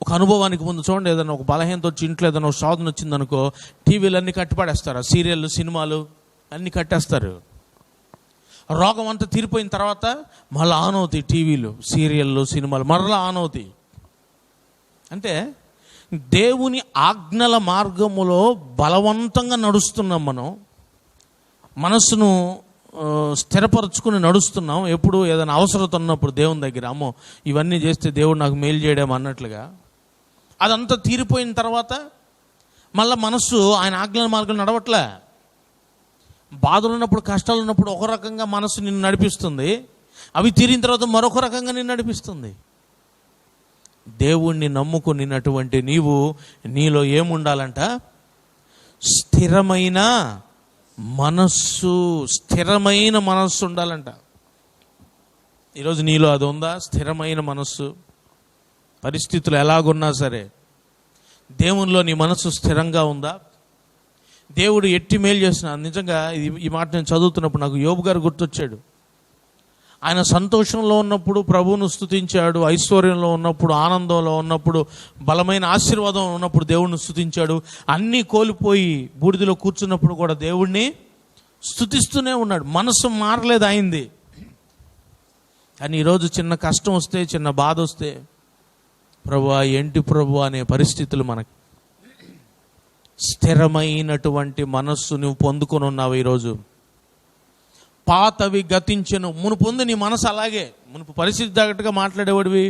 Speaker 1: ఒక అనుభవానికి ముందు చూడండి, ఏదైనా ఒక బలహీనత వచ్చి ఇంట్లో ఏదైనా ఒక శోధన వచ్చిందనుకో, టీవీలు అన్నీ కట్టిపడేస్తారు, సీరియళ్ళు సినిమాలు అన్నీ కట్టేస్తారు. రోగం అంతా తీరిపోయిన తర్వాత మళ్ళీ ఆన్ అవుతాయి టీవీలు, సీరియళ్ళు, సినిమాలు మరలా ఆన్ అవుతాయి. అంటే దేవుని ఆజ్ఞల మార్గములో బలవంతంగా నడుస్తున్నాం మనం, మనస్సును స్థిరపరచుకుని నడుస్తున్నాం. ఎప్పుడు ఏదైనా అవసరత ఉన్నప్పుడు దేవుని దగ్గర, అమ్మో ఇవన్నీ చేస్తే దేవుడు నాకు మేలు చేయడం అన్నట్లుగా. అదంతా తీరిపోయిన తర్వాత మళ్ళీ మనస్సు ఆయన ఆజ్ఞల మార్గం నడవట్లే. బాధలు ఉన్నప్పుడు, కష్టాలు ఉన్నప్పుడు ఒక రకంగా మనసు నిన్ను నడిపిస్తుంది, అవి తీరిన తర్వాత మరొక రకంగా నిన్ను నడిపిస్తుంది. దేవుణ్ణి నమ్ముకున్నటువంటి నీలో ఏముండాలంట? స్థిరమైన మనస్సు ఉండాలంట. ఈరోజు నీలో అది ఉందా? స్థిరమైన మనస్సు. పరిస్థితులు ఎలాగున్నా సరే దేవునిలో నీ మనస్సు స్థిరంగా ఉందా? దేవుడు ఎట్టి మేలు చేసిన, నిజంగా ఈ మాట నేను చదువుతున్నప్పుడు నాకు యోబు గారు గుర్తొచ్చాడు. ఆయన సంతోషంలో ఉన్నప్పుడు ప్రభువును స్తుతించాడు, ఐశ్వర్యంలో ఉన్నప్పుడు, ఆనందంలో ఉన్నప్పుడు, బలమైన ఆశీర్వాదం ఉన్నప్పుడు దేవుడిని స్తుతించాడు. అన్నీ కోల్పోయి బూడిదలో కూర్చున్నప్పుడు కూడా దేవుడిని స్తుతిస్తూనే ఉన్నాడు. మనసు మారలేదు అయింది. కానీ ఈరోజు చిన్న కష్టం వస్తే, చిన్న బాధ వస్తే, ప్రభువా ఏంటి ప్రభువా అనే పరిస్థితులు మనకి. స్థిరమైనటువంటి మనస్సు నువ్వు పొందుకొని ఉన్నావు ఈరోజు. పాతవి గతించెను. మునుపు నీ మనసు అలాగే, మునుపు పరిస్థితి తగ్గట్టుగా మాట్లాడేవాడివి,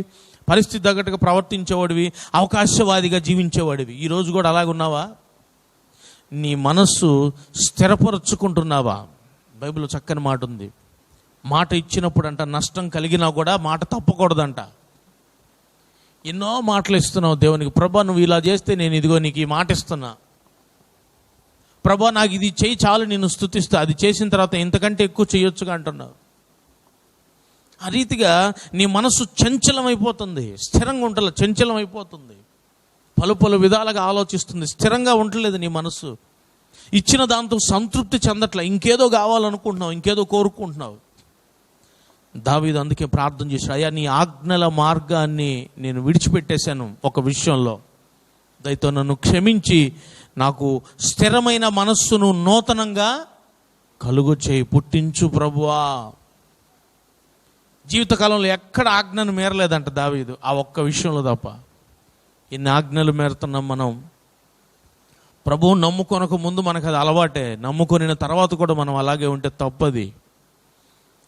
Speaker 1: పరిస్థితి తగ్గట్టుగా ప్రవర్తించేవాడివి, అవకాశవాదిగా జీవించేవాడివి. ఈరోజు కూడా అలాగే ఉన్నావా? నీ మనస్సు స్థిరపరచుకుంటున్నావా? బైబిల్లో చక్కని మాట ఉంది. మాట ఇచ్చినప్పుడు అంట నష్టం కలిగినా కూడా మాట తప్పకూడదంట. ఎన్నో మాటలు ఇస్తున్నావు దేవునికి. ప్రభా నువ్వు ఇలా చేస్తే నేను ఇదిగో నీకు ఈ మాట ఇస్తున్నా, ప్రభా నాకు ఇది చేయి చాలు నిన్ను స్తుతిస్తా, అది చేసిన తర్వాత ఇంతకంటే ఎక్కువ చేయొచ్చుగా అంటున్నావు. ఆ రీతిగా నీ మనసు చంచలమైపోతుంది, స్థిరంగా ఉంటలే, చంచలమైపోతుంది, పలు విధాలుగా ఆలోచిస్తుంది, స్థిరంగా ఉండలేదు నీ మనసు. ఇచ్చిన దాంతో సంతృప్తి చెందట్లే, ఇంకేదో కావాలనుకుంటున్నావు, ఇంకేదో కోరుకుంటున్నావు. దావీదు అందుకే ప్రార్థన చేశాడు, అయ్యా నీ ఆజ్ఞల మార్గాన్ని నేను విడిచిపెట్టేశాను ఒక విషయంలో, దయతో నన్ను క్షమించి నాకు స్థిరమైన మనస్సును నూతనంగా కలుగు చేయి, పుట్టించు ప్రభువా. జీవితకాలంలో ఎక్కడ ఆజ్ఞను మేరలేదంట దావీదు, ఆ ఒక్క విషయంలో తప్ప. ఇన్ని ఆజ్ఞలు మేరుతున్నాం మనం. ప్రభువు నమ్ముకొనక ముందు మనకు అది అలవాటే, నమ్ముకొనిన తర్వాత కూడా మనం అలాగే ఉంటే తప్పది.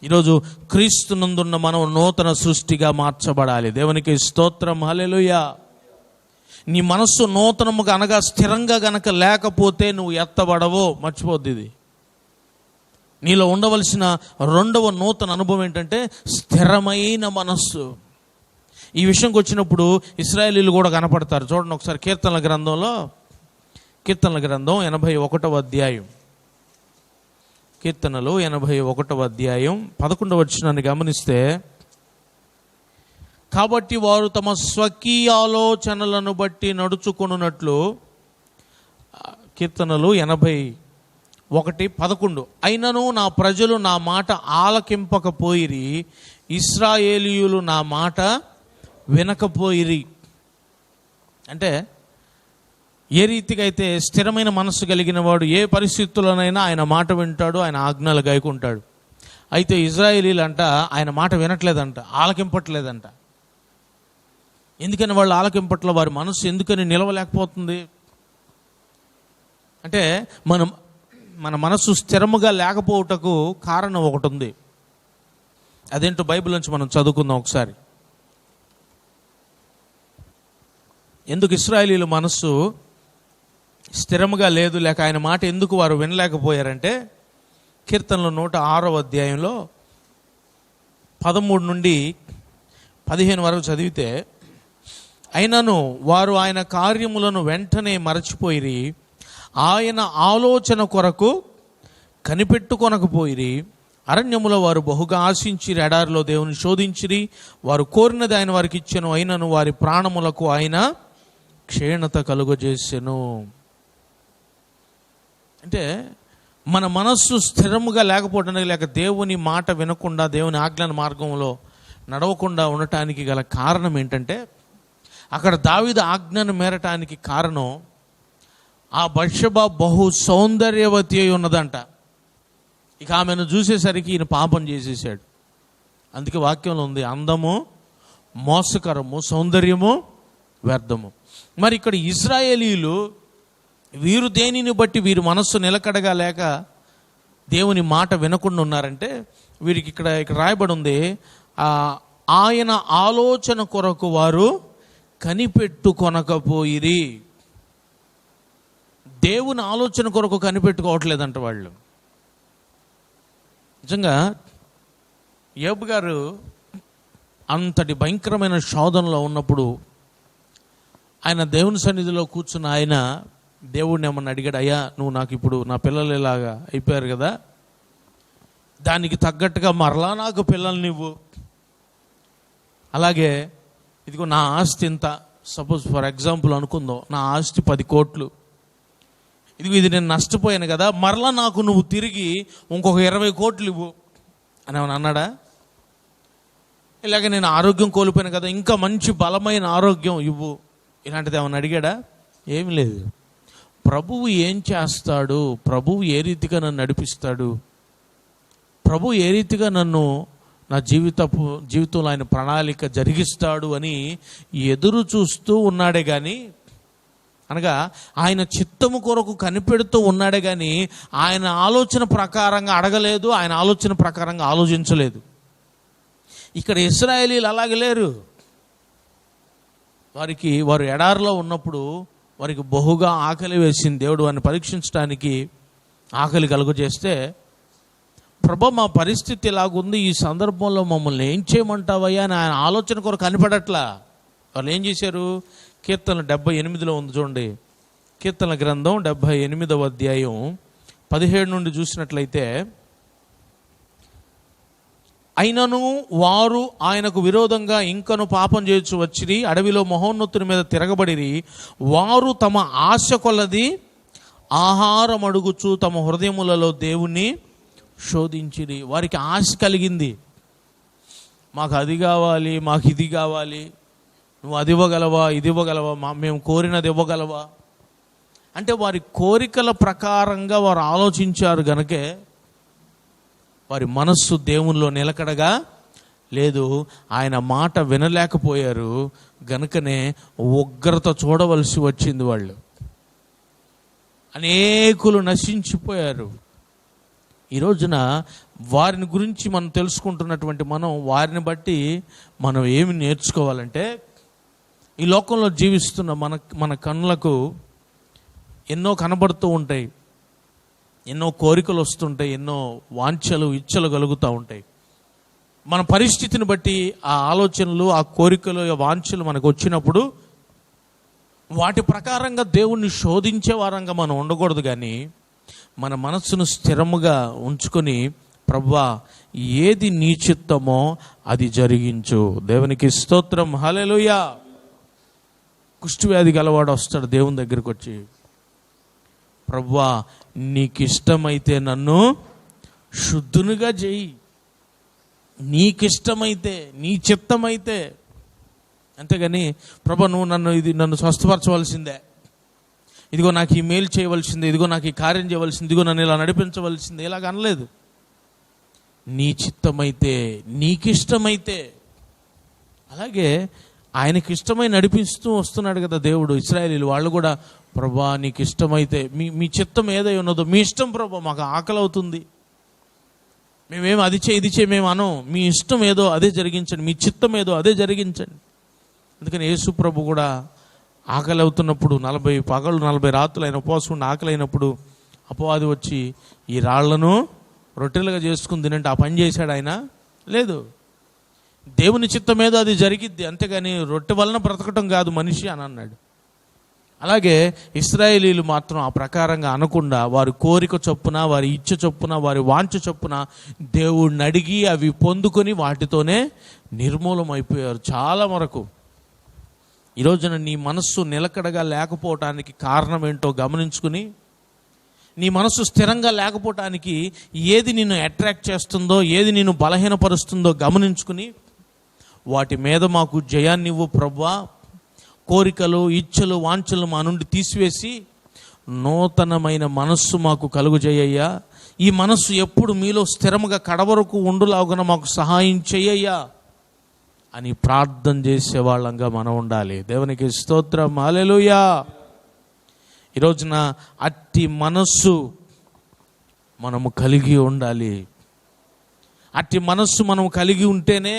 Speaker 1: ఈరోజు క్రీస్తునందున్న మనం నూతన సృష్టిగా మార్చబడాలి. దేవునికి స్తోత్రం, హల్లెలూయా. నీ మనస్సు నూతనముగా అనగా స్థిరంగా గనక లేకపోతే నువ్వు ఎత్తబడవో, మర్చిపోద్ది ఇది. నీలో ఉండవలసిన రెండవ నూతన అనుభవం ఏంటంటే స్థిరమైన మనస్సు. ఈ విషయంకి వచ్చినప్పుడు ఇశ్రాయేలీలు కూడా కనపడతారు. చూడండి ఒకసారి కీర్తనల గ్రంథం 81వ అధ్యాయం, కీర్తనలు 81వ అధ్యాయం 11వ వచనాన్ని గమనిస్తే, కాబట్టి వారు తమ స్వకీయ ఆలోచనలను బట్టి నడుచుకొనున్నట్లు, కీర్తనలు 81:11, అయినను నా ప్రజలు నా మాట ఆలకింపకపోయిరి, ఇశ్రాయేలీయులు నా మాట వినకపోయిరి. అంటే ఏ రీతిగా అయితే స్థిరమైన మనస్సు కలిగిన వాడు ఏ పరిస్థితుల్లోనైనా ఆయన మాట వింటాడు, ఆయన ఆజ్ఞలు గైకుంటాడు. అయితే ఇశ్రాయేలీలు అంట ఆయన మాట వినట్లేదంట, ఆలకింపట్లేదంట. ఎందుకని వాళ్ళు ఆలకింపట్ల, వారి మనస్సు ఎందుకని నిలవలేకపోతుంది అంటే మన మనస్సు స్థిరముగా లేకపోవటకు కారణం ఒకటి ఉంది. అదేంటో బైబిల్ నుంచి మనం చదువుకుందాం ఒకసారి. ఎందుకు ఇశ్రాయేలీల మనస్సు స్థిరముగా లేదు, లేక ఆయన మాట ఎందుకు వారు వినలేకపోయారంటే, కీర్తనలు 106వ అధ్యాయంలో 13 నుండి 15 వరకు చదివితే, అయినను వారు ఆయన కార్యములను వెంటనే మరచిపోయిరి, ఆయన ఆలోచన కొరకు కనిపెట్టుకొనకపోయిరి, అరణ్యములో వారు బహుగా ఆశించిరి, ఎడారిలో దేవుని శోధించిరి, వారు కోరినది ఆయన వారికి ఇచ్చెను, అయినను వారి ప్రాణములకు ఆయన క్షీణత కలుగజేసెను. అంటే మన మనస్సు స్థిరముగా లేకపోవడానికి, లేక దేవుని మాట వినకుండా దేవుని ఆజ్ఞాన మార్గంలో నడవకుండా ఉండటానికి గల కారణం ఏంటంటే, అక్కడ దావీదు ఆజ్ఞను మేరటానికి కారణం ఆ బత్షెబ బహు సౌందర్యవతి అయి ఉన్నదంట. ఇక ఆమెను చూసేసరికి ఈయన పాపం చేసేసాడు. అందుకే వాక్యంలో ఉంది, అందము మోసకరము, సౌందర్యము వ్యర్థము. మరి ఇక్కడ ఇశ్రాయేలీలు వీరు దేనిని బట్టి వీరి మనస్సు నిలకడగా లేక దేవుని మాట వినకుండా ఉన్నారంటే, వీరికి ఇక్కడ రాయబడి ఉంది, ఆయన ఆలోచన కొరకు వారు కనిపెట్టుకొనకపోయిరి. దేవుని ఆలోచన కొరకు కనిపెట్టుకోవట్లేదంట వాళ్ళు. నిజంగా యోబు గారు అంతటి భయంకరమైన శోధనలో ఉన్నప్పుడు ఆయన దేవుని సన్నిధిలో కూర్చున్న ఆయన దేవుడిని ఏమన్నా అడిగాడు, అయ్యా నువ్వు నాకు ఇప్పుడు నా పిల్లలు ఇలాగా అయిపోయారు కదా, దానికి తగ్గట్టుగా మరలా నాకు పిల్లల్ని ఇవ్వు, అలాగే ఇదిగో నా ఆస్తి ఇంత, సపోజ్ ఫర్ ఎగ్జాంపుల్ అనుకుందాం, నా ఆస్తి 10 కోట్లు, ఇదిగో ఇది నేను నష్టపోయాను కదా, మరలా నాకు నువ్వు తిరిగి ఇంకొక 20 కోట్లు ఇవ్వు అని ఏమన్నా అన్నాడా? ఇలాగ నేను ఆరోగ్యం కోల్పోయాను కదా, ఇంకా మంచి బలమైన ఆరోగ్యం ఇవ్వు, ఇలాంటిది ఏమన్నా అడిగాడా? ఏమి లేదు. ప్రభువు ఏం చేస్తాడు, ప్రభువు ఏ రీతిగా నన్ను నడిపిస్తాడు, ప్రభువు ఏ రీతిగా నన్ను నా జీవితంలో ఆయన ప్రణాళిక జరిగిస్తాడు అని ఎదురు చూస్తూ ఉన్నాడే కానీ, అనగా ఆయన చిత్తము కొరకు కనిపెడుతూ ఉన్నాడే కానీ ఆయన ఆలోచన ప్రకారంగా అడగలేదు, ఆయన ఆలోచన ప్రకారంగా ఆలోచించలేదు. ఇక్కడ ఇశ్రాయేలీలు అలాగే లేరు. వారు ఎడారిలో ఉన్నప్పుడు వారికి బహుగా ఆకలి వేసింది. దేవుడు వారిని పరీక్షించడానికి ఆకలి కలుగజేస్తే, ప్రభు మా పరిస్థితి ఇలాగుంది, ఈ సందర్భంలో మమ్మల్ని ఏం చేయమంటావయ్యా అని ఆయన ఆలోచన కొరకు కనిపెడట్లా. వాళ్ళు ఏం చేశారు? కీర్తన 78లో ఉంది చూడండి. కీర్తన గ్రంథం 78వ అధ్యాయం 17 నుండి చూసినట్లయితే, అయినను వారు ఆయనకు విరోధంగా ఇంకను పాపం చేయొచ్చు వచ్చిరి, అడవిలో మహోన్నతుని మీద తిరగబడిరి. వారు తమ ఆశ కొలది ఆహారం అడుగుచు తమ హృదయములలో దేవుణ్ణి శోధించిరి. వారికి ఆశ కలిగింది, మాకు అది కావాలి, మాకు ఇది కావాలి, నువ్వు అది ఇవ్వగలవా, ఇది ఇవ్వగలవా, మేము కోరినది ఇవ్వగలవా అంటే వారి కోరికల ప్రకారంగా వారు ఆలోచించారు గనుకే వారి మనస్సు దేవునిలో నిలకడగా లేదు. ఆయన మాట వినలేకపోయారు గనుకనే ఉగ్రత చూడవలసి వచ్చింది. వాళ్ళు అనేకులు నశించిపోయారు. ఈ రోజున వారిని గురించి మనం తెలుసుకుంటున్నటువంటి వారిని బట్టి మనం ఏమి నేర్చుకోవాలంటే, ఈ లోకంలో జీవిస్తున్న మన కన్నులకు ఎన్నో కనబడుతూ ఉంటాయి, ఎన్నో కోరికలు వస్తుంటాయి, ఎన్నో వాంఛలు ఇచ్చలు కలుగుతూ ఉంటాయి. మన పరిస్థితిని బట్టి ఆ ఆలోచనలు, ఆ కోరికలు, ఆ వాంఛలు మనకు వచ్చినప్పుడు వాటి ప్రకారంగా దేవుణ్ణి శోధించే వారంగా మనం ఉండకూడదు. కానీ మన మనస్సును స్థిరముగా ఉంచుకొని, ప్రభువా ఏది నీ చిత్తమో అది జరిగించు. దేవునికి స్తోత్రం, హల్లెలూయా. కుష్ఠవ్యాధి గలవాడు వస్తాడు దేవుని దగ్గరికి వచ్చి, ప్రభువా నీకు ఇష్టమైతే నన్ను శుద్ధునిగా చేయి, నీకిష్టమైతే, నీ చిత్తమైతే. అంతేగాని ప్రభు నువ్వు నన్ను స్వస్థపరచవలసిందే, ఇదిగో నాకు ఈ మేలు చేయవలసిందే, ఇదిగో నాకు ఈ కార్యం చేయవలసింది, ఇదిగో నన్ను ఇలా నడిపించవలసిందే, ఇలాగ అనలేదు. నీ చిత్తమైతే, నీకిష్టమైతే. అలాగే ఆయనకి ఇష్టమై నడిపిస్తూ వస్తున్నాడు కదా దేవుడు. ఇశ్రాయేలీలు వాళ్ళు కూడా, ప్రభా నీకు ఇష్టమైతే, మీ చిత్తం ఏదై ఉన్నదో మీ ఇష్టం ప్రభా, మాకు ఆకలి అవుతుంది, మేమేం అది చేయి ఇది చేయి మేము అనం, మీ ఇష్టం ఏదో అదే జరిగించండి, మీ చిత్తం ఏదో అదే జరిగించండి. అందుకని యేసు ప్రభు కూడా ఆకలి అవుతున్నప్పుడు 40 పగళ్ళు 40 రాత్రులు ఆయన ఉపవాసం ఉండి ఆకలి అయినప్పుడు అపవాది వచ్చి ఈ రాళ్లను రొట్టెలుగా చేసుకుని తినంటే ఆ పని చేశాడు ఆయన? లేదు. దేవుని చిత్తం ఏదో అది జరిగిద్ది, అంతేగాని రొట్టె వలన బ్రతకటం కాదు మనిషి అని అన్నాడు. అలాగే ఇశ్రాయేలీలు మాత్రం ఆ ప్రకారంగా అనకుండా వారి కోరిక చొప్పున, వారి ఇచ్చ చొప్పున, వారి వాంఛ చొప్పున దేవుడిని అడిగి అవి పొందుకొని వాటితోనే నిర్మూలమైపోయారు చాలా వరకు. ఈరోజున నీ మనస్సు నిలకడగా లేకపోవటానికి కారణం ఏంటో గమనించుకుని, నీ మనస్సు స్థిరంగా లేకపోవటానికి ఏది నిన్ను అట్రాక్ట్ చేస్తుందో, ఏది నిన్ను బలహీనపరుస్తుందో గమనించుకుని, వాటి మీద మాకు జయాన్ని ఇవ్వు ప్రభువా, కోరికలు ఇచ్చలు వాంఛలు మా నుండి తీసివేసి నూతనమైన మనస్సు మాకు కలుగుజేయ్యా, ఈ మనస్సు ఎప్పుడు మీలో స్థిరముగా కడవరకు ఉండులాగున మాకు సహాయం చెయ్యయ్యా అని ప్రార్థన చేసే వాళ్ళంగా మనం ఉండాలి. దేవునికి స్తోత్రం, హల్లెలూయా. ఈరోజున అట్టి మనస్సు మనము కలిగి ఉండాలి. అట్టి మనస్సు మనం కలిగి ఉంటేనే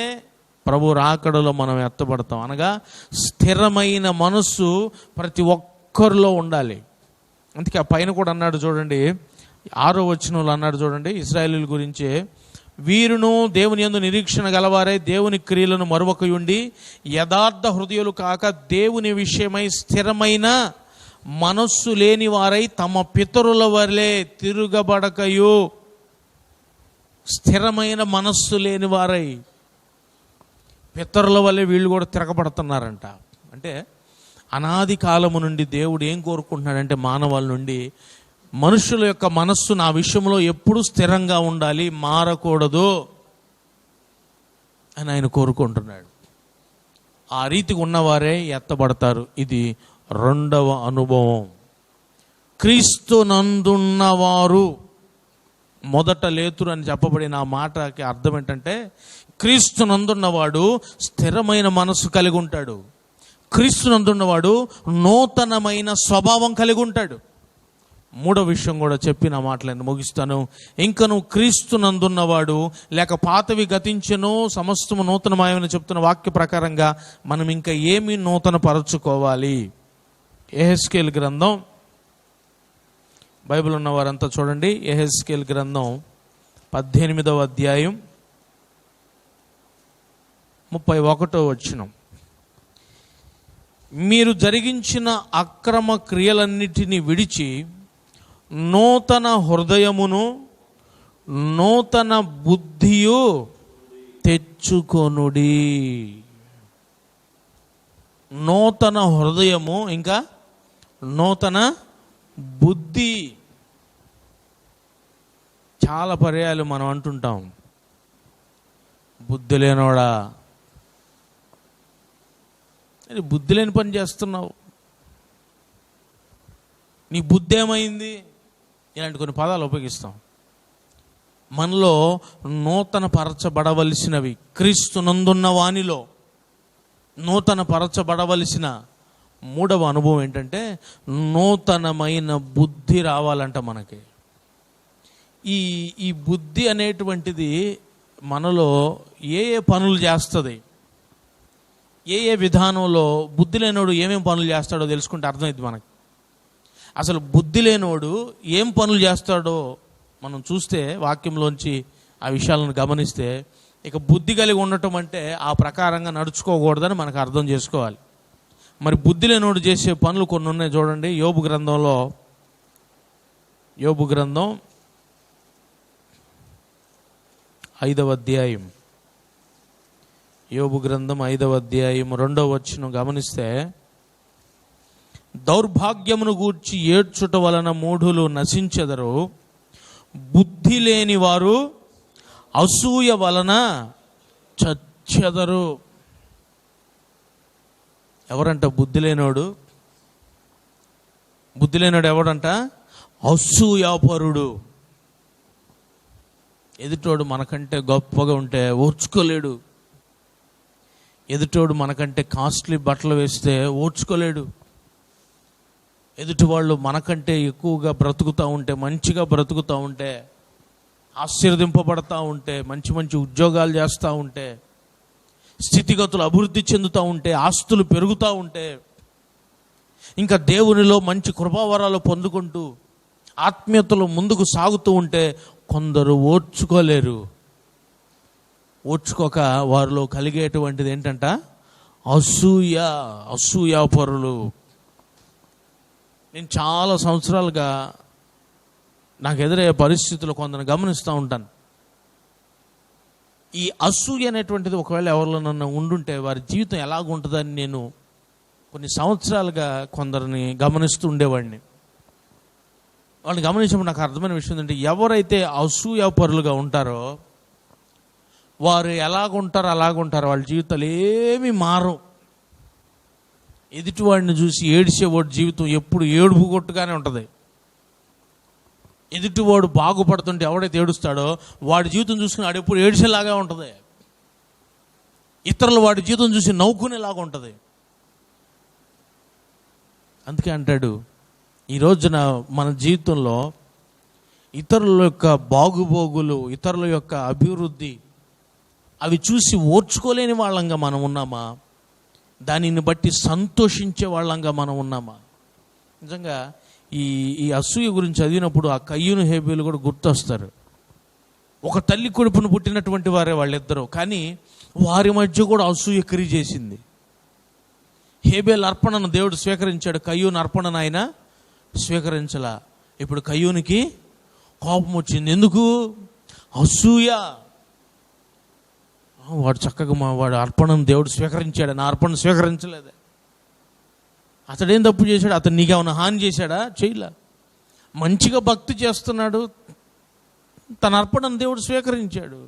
Speaker 1: ప్రభు రాకడలో మనం ఎత్తబడతాం. అనగా స్థిరమైన మనస్సు ప్రతి ఒక్కరిలో ఉండాలి. అందుకే ఆ పైన కూడా అన్నాడు చూడండి, 6వ వచనంలో అన్నాడు చూడండి ఇశ్రాయేలీయుల గురించే, వీరును దేవుని యందు నిరీక్షణ గలవారై దేవుని క్రియలను మరువకయుండి యథార్థ హృదయులు కాక దేవుని విషయమై స్థిరమైన మనస్సు లేని వారై తమ పితరుల వలె తిరుగబడకయు. స్థిరమైన మనస్సు లేని వారై, పితరుల వలె వీళ్ళు కూడా తిరగబడుతున్నారంట. అంటే అనాది కాలము నుండి దేవుడు ఏం కోరుకుంటున్నాడంటే మానవాళ్ళ నుండి, మనుషుల యొక్క మనస్సు నా విషయంలో ఎప్పుడూ స్థిరంగా ఉండాలి, మారకూడదు అని ఆయన కోరుకుంటున్నాడు. ఆ రీతిగా ఉన్నవారే ఎత్తబడతారు. ఇది 2వ అనుభవం. క్రీస్తు నందున్నవారు మొదట లేతురు అని చెప్పబడిన ఆ మాటకి అర్థం ఏంటంటే, క్రీస్తు నందున్నవాడు స్థిరమైన మనస్సు కలిగి ఉంటాడు. క్రీస్తు నందున్నవాడు నూతనమైన స్వభావం కలిగి ఉంటాడు. 3వ విషయం కూడా చెప్పి నా మాటలను ముగిస్తాను. ఇంకను క్రీస్తు నందున్నవాడు, లేక పాతవి గతించెను సమస్తము నూతనమాయమని చెప్తున్న వాక్య ప్రకారంగా మనం ఇంకా ఏమి నూతన పరచుకోవాలి? యెహెజ్కేలు గ్రంథం, బైబిల్ ఉన్నవారంతా చూడండి, యెహెజ్కేలు గ్రంథం 18వ అధ్యాయం 31వ వచనం. మీరు జరిగించిన అక్రమ క్రియలన్నిటినీ విడిచి నూతన హృదయమును నూతన బుద్ధియు తెచ్చుకొనుడి. నూతన హృదయము, ఇంకా నూతన బుద్ధి. చాలా పర్యాలు మనం అంటుంటాం, బుద్ధి లేనోడా, బుద్ధి లేని పని చేస్తున్నావు, నీ బుద్ధి ఏమైంది, ఇలాంటి కొన్ని పదాలు ఉపయోగిస్తాం. మనలో నూతన పరచబడవలసినవి, క్రీస్తునందున్న వానిలో నూతన పరచబడవలసిన మూడవ అనుభవం ఏంటంటే నూతనమైన బుద్ధి రావాలంట మనకి. ఈ బుద్ధి అనేటువంటిది మనలో ఏ పనులు చేస్తుంది, ఏ విధానంలో బుద్ధి లేనోడు ఏమేం పనులు చేస్తాడో తెలుసుకుంటే అర్థమైంది మనకి. అసలు బుద్ధి లేనోడు ఏం పనులు చేస్తాడో మనం చూస్తే వాక్యంలోంచి ఆ విషయాలను గమనిస్తే, ఇక బుద్ధి కలిగి ఉండటం అంటే ఆ ప్రకారంగా నడుచుకోకూడదని మనకు అర్థం చేసుకోవాలి. మరి బుద్ధి లేనోడు చేసే పనులు కొన్ని ఉన్నాయి చూడండి. యోబు గ్రంథం 5వ అధ్యాయం, యోబు గ్రంథం 5వ అధ్యాయం 2వ వచనం గమనిస్తే, దౌర్భాగ్యమును గూర్చి ఏడ్చుట వలన మూఢులు నశించెదరు, బుద్ధి లేని వారు అసూయ వలన చచ్చెదరు. ఎవరంట బుద్ధి లేనోడు? బుద్ధి లేనోడు ఎవడంట? అసూయాపరుడు. ఎదుటోడు మనకంటే గొప్పగా ఉంటే ఓర్చుకోలేడు. ఎదుటోడు మనకంటే కాస్ట్లీ బట్టలు వేస్తే ఓర్చుకోలేడు. ఎదుటి వాళ్ళు మనకంటే ఎక్కువగా బ్రతుకుతూ ఉంటే, మంచిగా బ్రతుకుతూ ఉంటే, ఆశీర్వదింపబడతా ఉంటే, మంచి మంచి ఉద్యోగాలు చేస్తూ ఉంటే, స్థితిగతులు అభివృద్ధి చెందుతూ ఉంటే, ఆస్తులు పెరుగుతూ ఉంటే, ఇంకా దేవునిలో మంచి కృపావరాలు పొందుకుంటూ ఆత్మీయతలో ముందుకు సాగుతూ ఉంటే కొందరు ఓర్చుకోలేరు. ఓర్చుకోక వారిలో కలిగేటువంటిది ఏంటంట? అసూయాపరులు. నేను చాలా సంవత్సరాలుగా నాకు ఎదురయ్యే పరిస్థితులు కొందరు గమనిస్తూ ఉంటాను. ఈ అసూయ అనేటువంటిది ఒకవేళ ఎవరిలోనన్నా ఉండుంటే వారి జీవితం ఎలాగుంటుందని నేను కొన్ని సంవత్సరాలుగా కొందరిని గమనిస్తూ ఉండేవాడిని. వాళ్ళని గమనించినప్పుడు నాకు అర్థమైన విషయం ఏంటంటే, ఎవరైతే అసూయాపరులుగా ఉంటారో వారు అలాగుంటారో వాళ్ళ జీవితాలు ఏమీ మారవు. ఎదుటివాడిని చూసి ఏడిసేవాడు జీవితం ఎప్పుడు ఏడుపు కొట్టుగానే ఉంటుంది. ఎదుటివాడు బాగుపడుతుంటే ఎవడైతే ఏడుస్తాడో వాడి జీవితం చూసుకుని వాడు ఎప్పుడు ఏడిసేలాగా ఉంటుంది. ఇతరులు వాడి జీవితం చూసి నవ్వుకునేలాగా ఉంటుంది. అందుకే అంటాడు, ఈ రోజున మన జీవితంలో ఇతరుల యొక్క బాగుబోగులు, ఇతరుల యొక్క అభివృద్ధి అవి చూసి ఓర్చుకోలేని వాళ్ళంగా మనం ఉన్నామా? దానిని బట్టి సంతోషించే వాళ్ళంగా మనం ఉన్నామా? నిజంగా ఈ అసూయ గురించి చదివినప్పుడు ఆ కయ్యూను హేబేలు కూడా గుర్తొస్తారు. ఒక తల్లి కొడుకును పుట్టినటువంటి వారే వాళ్ళిద్దరూ, కానీ వారి మధ్య కూడా అసూయ క్రియ చేసింది. హేబేలు అర్పణను దేవుడు స్వీకరించాడు, కయ్యూను అర్పణను ఆయన స్వీకరించలా. ఇప్పుడు కయ్యూనికి కోపం వచ్చింది. ఎందుకు? అసూయ. వాడు చక్కగా వాడు అర్పణను దేవుడు స్వీకరించాడు, నా అర్పణ స్వీకరించలేదే. అతడేం తప్పు చేశాడు? అతను నీకేమైనా హాని చేశాడా? చేయలే. మంచిగా భక్తి చేస్తున్నాడు, తన అర్పణను దేవుడు స్వీకరించాడు.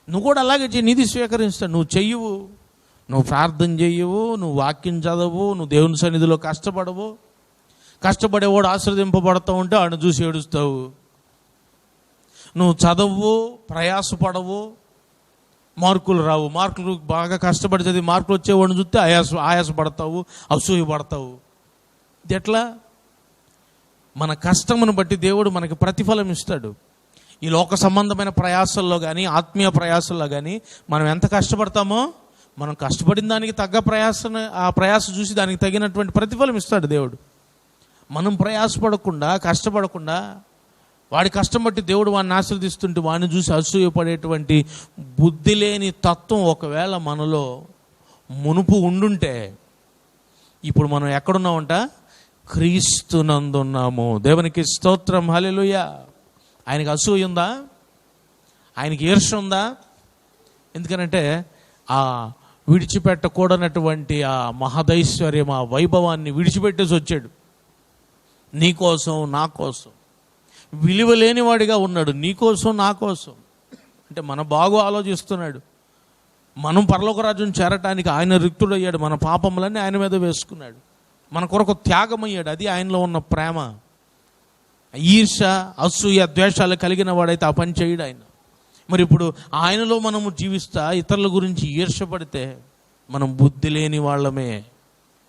Speaker 1: నువ్వు కూడా అలాగే చెయ్యి, నీది స్వీకరిస్తాడు. నువ్వు చెయ్యవు, నువ్వు ప్రార్థన చెయ్యవు, నువ్వు వాక్యం చదవు, నువ్వు దేవుని సన్నిధిలో కష్టపడవు. కష్టపడేవాడు ఆశీర్వదింపబడతా ఉంటే ఆడు చూసి ఏడుస్తావు. నువ్వు చదవు, ప్రయాసపడవు, మార్కులు రావు. మార్కులు బాగా కష్టపడి చదివి మార్కులు వచ్చేవాడిని చూస్తే ఆయాసపడతావు, అసూయ పడతావు. ఇది ఎట్లా? మన కష్టమును బట్టి దేవుడు మనకి ప్రతిఫలం ఇస్తాడు. ఈ లోక సంబంధమైన ప్రయాసల్లో కానీ ఆత్మీయ ప్రయాసల్లో కానీ మనం ఎంత కష్టపడతామో మనం కష్టపడిన దానికి తగ్గ ఆ ప్రయాస చూసి దానికి తగినటువంటి ప్రతిఫలం ఇస్తాడు దేవుడు. మనం ప్రయాసపడకుండా, కష్టపడకుండా, వాడి కష్టం బట్టి దేవుడు వాడిని ఆశీర్వదిస్తుంటే వాడిని చూసి అసూయపడేటువంటి బుద్ధి లేని తత్వం ఒకవేళ మనలో మునుపు ఉండుంటే ఇప్పుడు మనం ఎక్కడున్నామంట? క్రీస్తునందున్నాము. దేవునికి స్తోత్రం, హల్లెలూయా. ఆయనకి అసూయ ఉందా? ఆయనకి ఈర్ష్య ఉందా? ఎందుకనంటే ఆ విడిచిపెట్టకూడనటువంటి ఆ మహదైశ్వర్యం, ఆ వైభవాన్ని విడిచిపెట్టేసి వచ్చాడు నీకోసం, నా కోసం. విలువ లేనివాడిగా ఉన్నాడు నీకోసం, నా కోసం. అంటే మన బాగు ఆలోచిస్తున్నాడు. మనం పరలోక రాజ్యం చేరటానికి ఆయన రిక్తుడయ్యాడు. మన పాపములన్నీ ఆయన మీద వేసుకున్నాడు. మన కొరకు త్యాగమయ్యాడు. అది ఆయనలో ఉన్న ప్రేమ. ఈర్ష, అసూయ, ద్వేషాలు కలిగిన వాడైతే ఆ పని చేయడు ఆయన. మరి ఇప్పుడు ఆయనలో మనము జీవిస్తా ఇతరుల గురించి ఈర్షపడితే మనం బుద్ధి లేని వాళ్ళమే.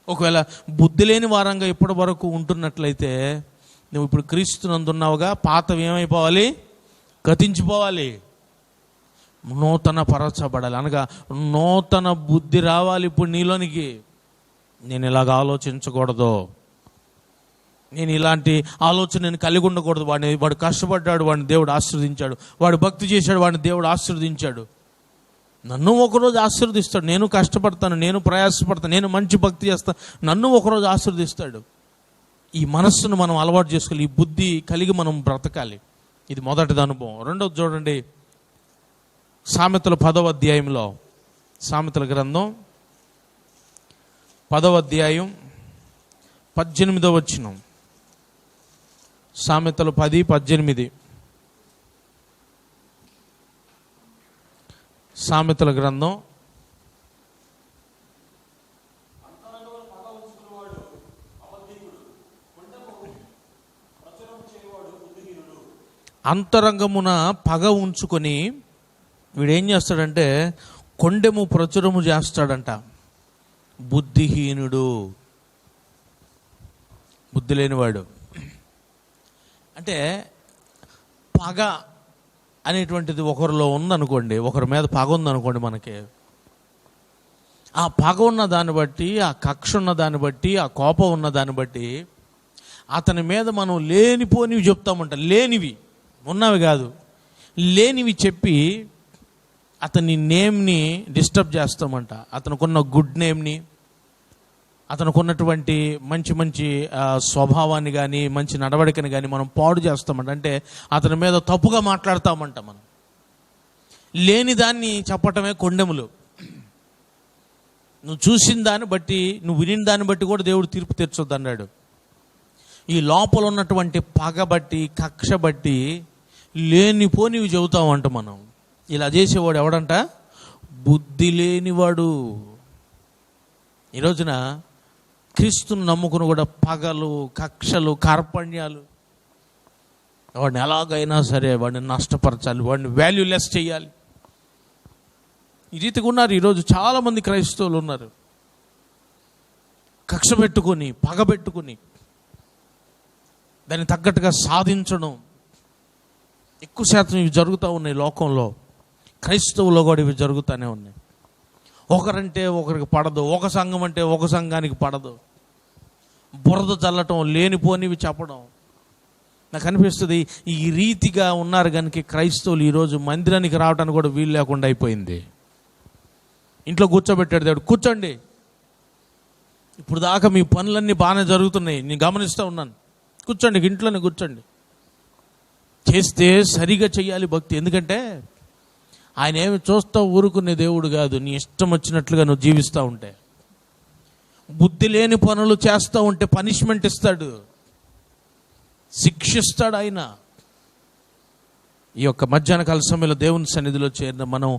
Speaker 1: ఒకవేళ బుద్ధి లేని వారంగా ఇప్పటి వరకు ఉంటున్నట్లయితే నువ్వు ఇప్పుడు క్రీస్తునందున్నావుగా, పాతవి ఏమైపోవాలి? గతించిపోవాలి, నూతన పరచబడాలి. అనగా నూతన బుద్ధి రావాలి ఇప్పుడు నీలోనికి. నేను ఇలాగ ఆలోచించకూడదు, నేను ఇలాంటి ఆలోచన నేను కలిగి ఉండకూడదు. వాడు కష్టపడ్డాడు, వాడిని దేవుడు ఆశీర్వదించాడు. వాడు భక్తి చేశాడు, వాడిని దేవుడు ఆశీర్వదించాడు. నన్ను ఒకరోజు ఆశీర్వదిస్తాడు. నేను కష్టపడతాను, నేను ప్రయాసపడతాను, నేను మంచి భక్తి చేస్తాను, నన్ను ఒకరోజు ఆశీర్వదిస్తాడు. ఈ మనస్సును మనం అలవాటు చేసుకోవాలి. ఈ బుద్ధి కలిగి మనం బ్రతకాలి. ఇది మొదటిది అనుభవం. రెండవది చూడండి, సామెతల 10వ అధ్యాయంలో, సామెతల గ్రంథం 10వ అధ్యాయం 18వ వచనం. సామెతలు 10:18. సామెతల గ్రంథం అంతరంగమున పగ ఉంచుకొని వీడేం చేస్తాడంటే కొండెము ప్రచురము చేస్తాడంట. బుద్ధిహీనుడు, బుద్ధి లేనివాడు. అంటే పగ అనేటువంటిది ఒకరిలో ఉందనుకోండి, ఒకరి మీద పగ ఉందనుకోండి, మనకి ఆ పగ ఉన్న దాన్ని బట్టి, ఆ కక్ష ఉన్న దాన్ని బట్టి, ఆ కోపం ఉన్న దాన్ని బట్టి అతని మీద మనం లేనిపోనివి చెప్తామంట. లేనివి, ఉన్నవి కాదు, లేనివి చెప్పి అతని నేమ్ని డిస్టర్బ్ చేస్తామంట. అతనికున్న గుడ్ నేమ్ని, అతనికి ఉన్నటువంటి మంచి మంచి స్వభావాన్ని కానీ, మంచి నడవడికని కానీ మనం పాడు చేస్తామంట. అంటే అతని మీద తప్పుగా మాట్లాడతామంట. మనం లేని దాన్ని చెప్పటమే కొండెములు. నువ్వు చూసిన దాన్ని బట్టి, నువ్వు విని దాన్ని బట్టి కూడా దేవుడు తీర్పు తీర్చొద్దు అన్నాడు. ఈ లోపల ఉన్నటువంటి పగ బట్టి, కక్ష బట్టి లేనిపోనివి చెబుతామంట మనం. ఇలా చేసేవాడు ఎవడంట? బుద్ధి లేనివాడు. ఈ రోజున క్రీస్తుని నమ్ముకుని కూడా పగలు, కక్షలు, కార్పణ్యాలు, వాడిని ఎలాగైనా సరే వాడిని నష్టపరచాలి, వాడిని వాల్యూలెస్ చేయాలి. ఈ రీతిగా ఉన్నారు ఈరోజు చాలామంది క్రైస్తవులు ఉన్నారు. కక్ష పెట్టుకొని, పగ పెట్టుకొని దాన్ని తగ్గట్టుగా సాధించడం ఎక్కువ శాతం ఇవి జరుగుతూ ఉన్నాయి లోకంలో. క్రైస్తవులో కూడా ఇవి జరుగుతూనే ఉన్నాయి. ఒకరంటే ఒకరికి పడదు, ఒక సంఘం అంటే ఒక సంఘానికి పడదు. బురద చల్లటం, లేనిపోనివి చెప్పడం. నాకు అనిపిస్తుంది ఈ రీతిగా ఉన్నారు కనుక క్రైస్తవులు ఈరోజు మందిరానికి రావడానికి కూడా వీలు లేకుండా అయిపోయింది. ఇంట్లో కూర్చోబెట్టాడు దేవుడు, కూర్చోండి, ఇప్పుడు దాకా మీ పనులన్నీ బాగానే జరుగుతున్నాయి, నేను గమనిస్తూ ఉన్నాను, కూర్చోండి, ఇంట్లోనే కూర్చోండి. చేస్తే సరిగా చెయ్యాలి భక్తి. ఎందుకంటే ఆయన ఏమి చూస్తూ ఊరుకునే దేవుడు కాదు. నీ ఇష్టం వచ్చినట్లుగా నువ్వు జీవిస్తూ ఉంటే, బుద్ధి లేని పనులు చేస్తూ ఉంటే పనిష్మెంట్ ఇస్తాడు, శిక్షిస్తాడు ఆయన. ఈ యొక్క మధ్యాహ్న కాల సమయంలో దేవుని సన్నిధిలో చేరిన మనం,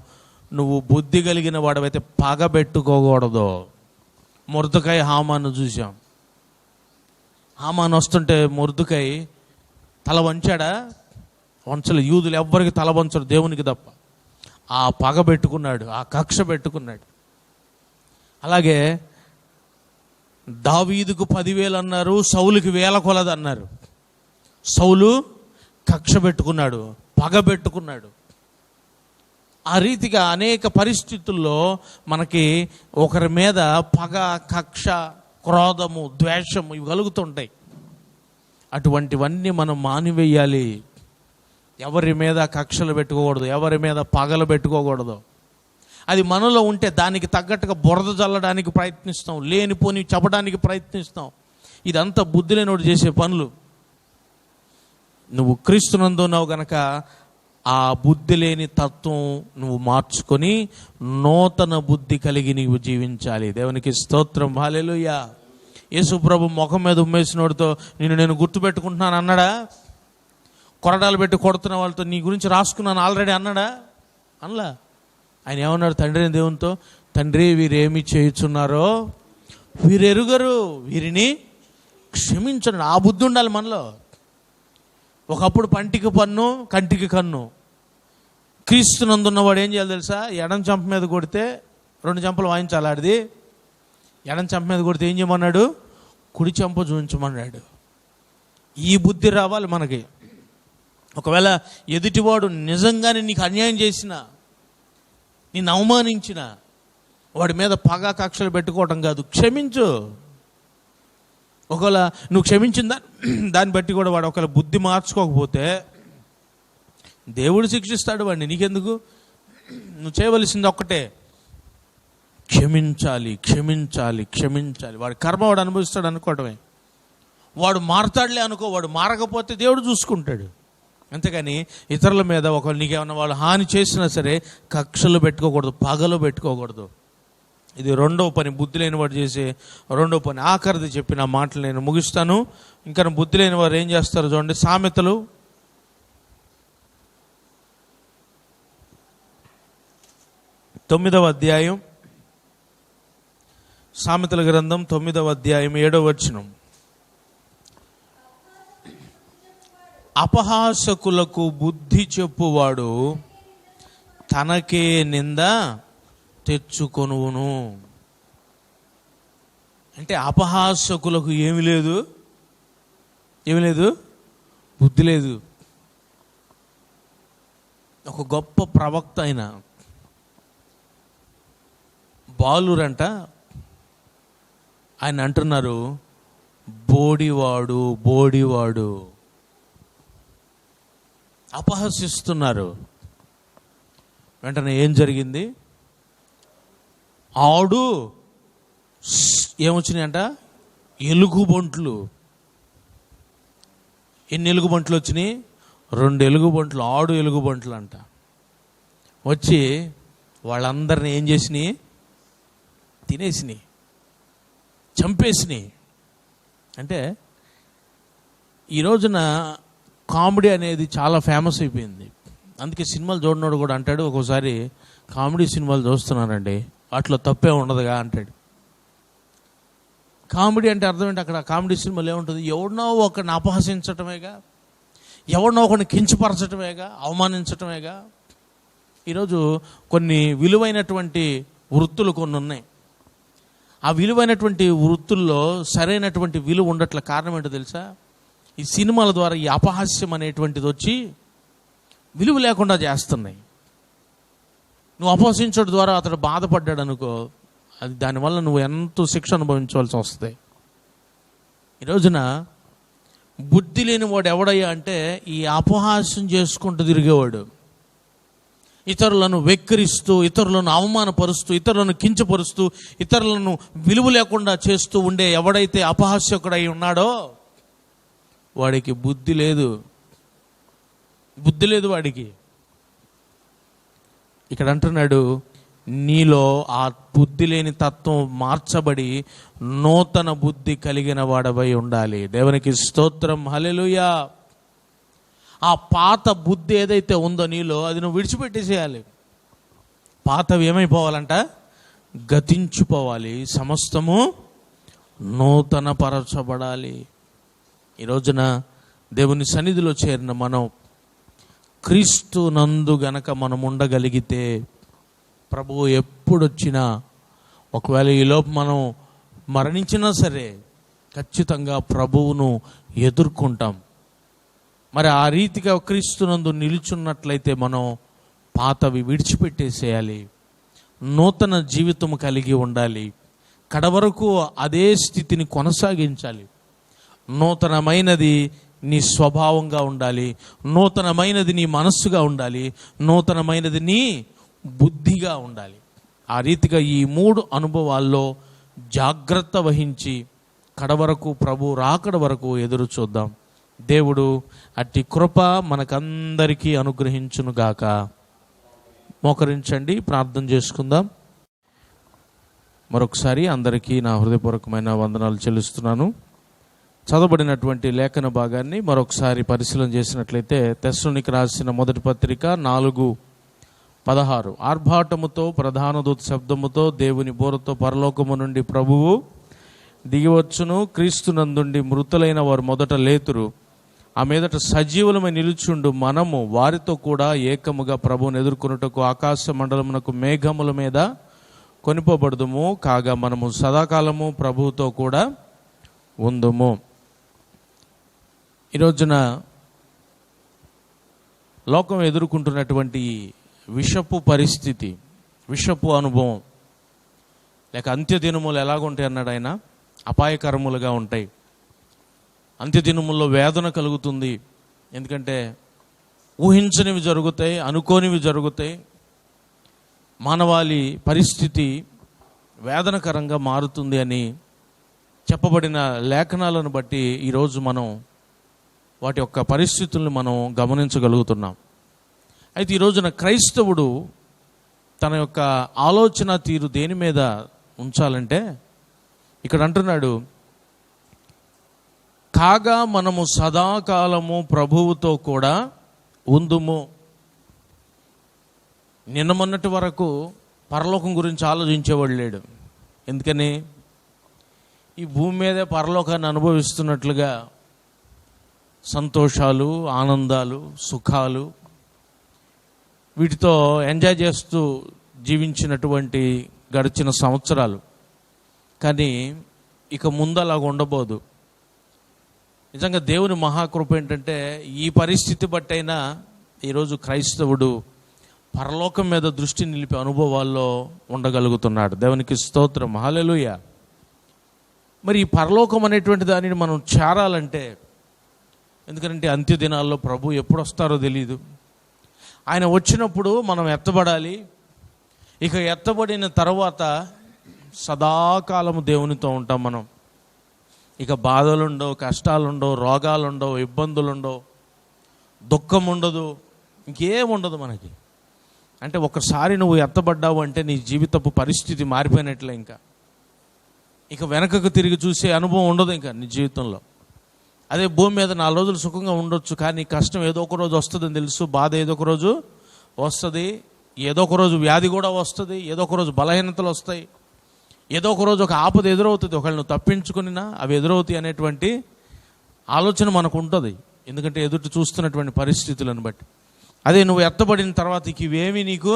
Speaker 1: నువ్వు బుద్ధి కలిగిన వాడవైతే పగబెట్టుకోకూడదు. మొర్దెకై హామాను చూసాం. హామాను వస్తుంటే మొర్దెకై తల వంచాడా? వంచలు. యూదులు ఎవ్వరికి తల వంచరు, దేవునికి తప్ప. ఆ పగ పెట్టుకున్నాడు, ఆ కక్ష పెట్టుకున్నాడు. అలాగే దావీదుకు 10,000 అన్నారు, సౌలుకి 1,000 కొలది అన్నారు. సౌలు కక్ష పెట్టుకున్నాడు, పగ పెట్టుకున్నాడు. ఆ రీతిగా అనేక పరిస్థితుల్లో మనకి ఒకరి మీద పగ, కక్ష, క్రోధము, ద్వేషము ఇవి కలుగుతుంటాయి. అటువంటివన్నీ మనం మానివేయాలి. ఎవరి మీద కక్షలు పెట్టుకోకూడదు, ఎవరి మీద పగలు పెట్టుకోకూడదు. అది మనలో ఉంటే దానికి తగ్గట్టుగా బురద చల్లడానికి ప్రయత్నిస్తాం, లేనిపోని చెప్పడానికి ప్రయత్నిస్తాం. ఇదంతా బుద్ధి లేనివాడు చేసే పనులు. నువ్వు క్రీస్తునందు ఉన్నావు గనక ఆ బుద్ధి లేని తత్వం నువ్వు మార్చుకొని నూతన బుద్ధి కలిగి నీవు జీవించాలి. దేవునికి స్తోత్రం, హల్లెలూయా. యేసు ప్రభు ముఖం మీద ఉమ్మేసినోడితో నేను గుర్తుపెట్టుకుంటున్నాను అన్నాడా? కొరడాలు పెట్టి కొడుతున్న వాళ్ళతో నీ గురించి రాసుకున్నాను ఆల్రెడీ అన్నాడా? అనలా. ఆయన ఏమన్నాడు తండ్రి దేవునితో? తండ్రి, వీరేమి చేయుచున్నారో వీరెరుగరు, వీరిని క్షమించండి. ఆ బుద్ధి ఉండాలి మనలో. ఒకప్పుడు పంటికి పన్ను, కంటికి కన్ను. క్రీస్తునందున్నవాడు ఏం చేయాలి తెలుసా? ఎడం చెంప మీద కొడితే 2 చెంపలు వాయించాలి. ఆడిది ఎడం చెంప మీద కొడితే ఏం చేయమన్నాడు? కుడి చెంప చూపించమన్నాడు. ఈ బుద్ధి రావాలి మనకి. ఒకవేళ ఎదుటివాడు నిజంగానే నీకు అన్యాయం చేసినా, నిన్ను అవమానించిన వాడి మీద పగా కక్షలు పెట్టుకోవటం కాదు, క్షమించు. ఒకవేళ నువ్వు క్షమించిన దాన్ని బట్టి కూడా వాడు ఒకవేళ బుద్ధి మార్చుకోకపోతే దేవుడు శిక్షిస్తాడు వాడిని. నీకెందుకు? నువ్వు చేయవలసింది ఒక్కటే, క్షమించాలి, క్షమించాలి, క్షమించాలి. వాడి కర్మ వాడు అనుభవిస్తాడు అనుకోవటమే. వాడు మారతాడులే అనుకో, వాడు మారకపోతే దేవుడు చూసుకుంటాడు. అంతేగాని ఇతరుల మీద ఒకవేళ నీకేమన్నా వాళ్ళు హాని చేసినా సరే కక్షలు పెట్టుకోకూడదు, పగలు పెట్టుకోకూడదు. ఇది రెండవ పని, బుద్ధి లేని వాడు చేసే రెండవ పని. ఆఖరిది చెప్పిన మాటలు నేను ముగిస్తాను. ఇంకా బుద్ధి లేని వారు ఏం చేస్తారు చూడండి. సామెతలు 9వ అధ్యాయం, సామెతల గ్రంథం 9వ అధ్యాయం 7వ వచనం. అపహాసకులకు బుద్ధి చెప్పువాడు తనకే నింద తెచ్చుకొనును. అంటే అపహాసకులకు ఏమి లేదు, బుద్ధి లేదు. ఒక గొప్ప ప్రవక్త అయిన బాలురంట, ఆయన అంటున్నారు బోడివాడు అపహసిస్తున్నారు. వెంటనే ఏం జరిగింది? ఆడు ఏమొచ్చినాయంట? ఎలుగుబంట్లు. ఎన్ని ఎలుగుబంట్లు వచ్చినాయి? 2 ఎలుగుబంట్లు, ఆడు ఎలుగుబంట్లు అంట. వచ్చి వాళ్ళందరినీ ఏం చేసినాయి? తినేసినాయి, చంపేసినాయి. అంటే ఈ రోజున కామెడీ అనేది చాలా ఫేమస్ అయిపోయింది. అందుకే సినిమాలు చూడనోడు కూడా అంటాడు ఒక్కోసారి, కామెడీ సినిమాలు చూస్తున్నానండి, వాటిలో తప్పే ఉండదుగా అంటాడు. కామెడీ అంటే అర్థం ఏంటి? అక్కడ కామెడీ సినిమాలు ఏముంటుంది? ఎవరినో ఒకరిని అపహసించటమేగా, ఎవరినో ఒకరిని కించపరచటమేగా, అవమానించటమేగా. ఈరోజు కొన్ని విలువైనటువంటి వృత్తులు కొన్ని ఉన్నాయి. ఆ విలువైనటువంటి వృత్తుల్లో సరైనటువంటి విలువ ఉండట్ల. కారణం ఏంటో తెలుసా? ఈ సినిమాల ద్వారా ఈ అపహాస్యం అనేటువంటిది వచ్చి విలువ లేకుండా చేస్తున్నాయి. నువ్వు అపహసించడం ద్వారా అతడు బాధపడ్డాడు అనుకో, అది దానివల్ల నువ్వు ఎంతో శిక్ష అనుభవించవలసి వస్తుంది. ఈ రోజున బుద్ధి లేని వాడు ఎవడయ్యా అంటే ఈ అపహాస్యం చేసుకుంటూ తిరిగేవాడు. ఇతరులను వెక్కిరిస్తూ, ఇతరులను అవమానపరుస్తూ, ఇతరులను కించపరుస్తూ, ఇతరులను విలువ లేకుండా చేస్తూ ఉండే ఎవడైతే అపహాస్యకుడై ఉన్నాడో వాడికి బుద్ధి లేదు వాడికి. ఇక్కడ అంటున్నాడు, నీలో ఆ బుద్ధి లేని తత్వం మార్చబడి నూతన బుద్ధి కలిగిన వాడవై ఉండాలి. దేవునికి స్తోత్రం, హల్లెలూయా. ఆ పాత బుద్ధి ఏదైతే ఉందో నీలో, అది నువ్వు విడిచిపెట్టేసేయాలి. పాతవి ఏమైపోవాలంట? గతించిపోవాలి. సమస్తము నూతన పరచబడాలి. ఈ రోజున దేవుని సన్నిధిలో చేరిన మనం క్రీస్తు నందు గనక మనం ఉండగలిగితే, ప్రభువు ఎప్పుడొచ్చినా, ఒకవేళ ఈలోపు మనం మరణించినా సరే ఖచ్చితంగా ప్రభువును ఎదుర్కొంటాం. మరి ఆ రీతిగా క్రీస్తునందు నిలుచున్నట్లయితే మనం పాతవి విడిచిపెట్టేసేయాలి, నూతన జీవితం కలిగి ఉండాలి. కడవరకు అదే స్థితిని కొనసాగించాలి. నూతనమైనది నీ స్వభావంగా ఉండాలి, నూతనమైనది నీ మనస్సుగా ఉండాలి, నూతనమైనది నీ బుద్ధిగా ఉండాలి. ఆ రీతిగా ఈ 3 అనుభవాల్లో జాగ్రత్త వహించి కడవరకు, ప్రభు రాకడ వరకు ఎదురు చూద్దాం. దేవుడు అట్టి కృప మనకందరికీ అనుగ్రహించునుగాక. మోకరించండి, ప్రార్థన చేసుకుందాం. మరొకసారి అందరికీ నా హృదయపూర్వకమైన వందనాలు చెల్లిస్తున్నాను. చదవబడినటువంటి లేఖన భాగాన్ని మరొకసారి పరిశీలన చేసినట్లయితే, తెస్సలోనికి రాసిన మొదటి పత్రిక 4:16, ఆర్భాటముతో ప్రధాన దూత శబ్దముతో దేవుని బోరతో పరలోకము నుండి ప్రభువు దిగివచ్చును, క్రీస్తునందుండి మృతులైన వారు మొదట లేతురు, ఆ మీదట సజీవులమై నిలుచుండు మనము వారితో కూడా ఏకముగా ప్రభువును ఎదుర్కొనుటకు ఆకాశ మండలమునకు మేఘముల మీద కొనిపోబడుదుము, కాగా మనము సదాకాలము ప్రభువుతో కూడా ఉందుము. ఈ రోజున లోకం ఎదుర్కొంటున్నటువంటి విషపు పరిస్థితి, విషపు అనుభవం, లేక అంత్యదినములు ఎలాగుంటాయి అన్నాడు ఆయన, అపాయకరములుగా ఉంటాయి. అంత్యదినముల్లో వేదన కలుగుతుంది. ఎందుకంటే ఊహించనివి జరుగుతాయి, అనుకోనివి జరుగుతాయి. మానవాళి పరిస్థితి వేదనకరంగా మారుతుంది అని చెప్పబడిన లేఖనాలను బట్టి ఈరోజు మనం వాటి యొక్క పరిస్థితులను మనం గమనించగలుగుతున్నాం. అయితే ఈ రోజున క్రైస్తవుడు తన యొక్క ఆలోచన తీరు దేని మీద ఉంచాలంటే, ఇక్కడ అంటున్నాడు, కాగా మనము సదాకాలము ప్రభువుతో కూడా ఉందుము. నిన్న మొన్నటి వరకు పరలోకం గురించి ఆలోచించేవాడు లేడు. ఎందుకని? ఈ భూమి మీదే పరలోకాన్ని అనుభవిస్తున్నట్లుగా సంతోషాలు, ఆనందాలు, సుఖాలు, వీటితో ఎంజాయ్ చేస్తూ జీవించినటువంటి గడిచిన సంవత్సరాలు. కానీ ఇక ముందు అలాగ ఉండబోదు. నిజంగా దేవుని మహాకృప ఏంటంటే, ఈ పరిస్థితి బట్టైనా ఈరోజు క్రైస్తవుడు పరలోకం మీద దృష్టి నిలిపే అనుభవాల్లో ఉండగలుగుతున్నాడు. దేవునికి స్తోత్రం, హల్లెలూయా. మరి ఈ పరలోకం అనేటువంటి దానిని మనం చేరాలంటే, ఎందుకంటే అంత్య దినాల్లో ప్రభు ఎప్పుడు వస్తారో తెలియదు. ఆయన వచ్చినప్పుడు మనం ఎత్తబడాలి. ఇక ఎత్తబడిన తర్వాత సదాకాలము దేవునితో ఉంటాం మనం. ఇక బాధలుండవు, కష్టాలుండవు, రోగాలుండవు, ఇబ్బందులుండవు, దుఃఖం ఉండదు, ఇంకేముండదు మనకి. అంటే ఒకసారి నువ్వు ఎత్తబడ్డావు అంటే నీ జీవితపు పరిస్థితి మారిపోయినట్లే. ఇక వెనకకు తిరిగి చూసే అనుభవం ఉండదు ఇంకా నీ జీవితంలో. అదే భూమి మీద 4 రోజులు సుఖంగా ఉండొచ్చు, కానీ కష్టం ఏదో ఒక రోజు వస్తుందని తెలుసు, బాధ ఏదో ఒక రోజు వస్తుంది, ఏదో ఒక రోజు వ్యాధి కూడా వస్తుంది, ఏదో ఒక రోజు బలహీనతలు వస్తాయి, ఏదో ఒక రోజు ఒక ఆపద ఎదురవుతుంది. ఒకవేళ నువ్వు తప్పించుకున్నా అవి ఎదురవుతాయి అనేటువంటి ఆలోచన మనకు ఉంటుంది. ఎందుకంటే ఎదుటి చూస్తున్నటువంటి పరిస్థితులను బట్టి. అదే నువ్వు ఎత్తబడిన తర్వాత ఇవేమీ నీకు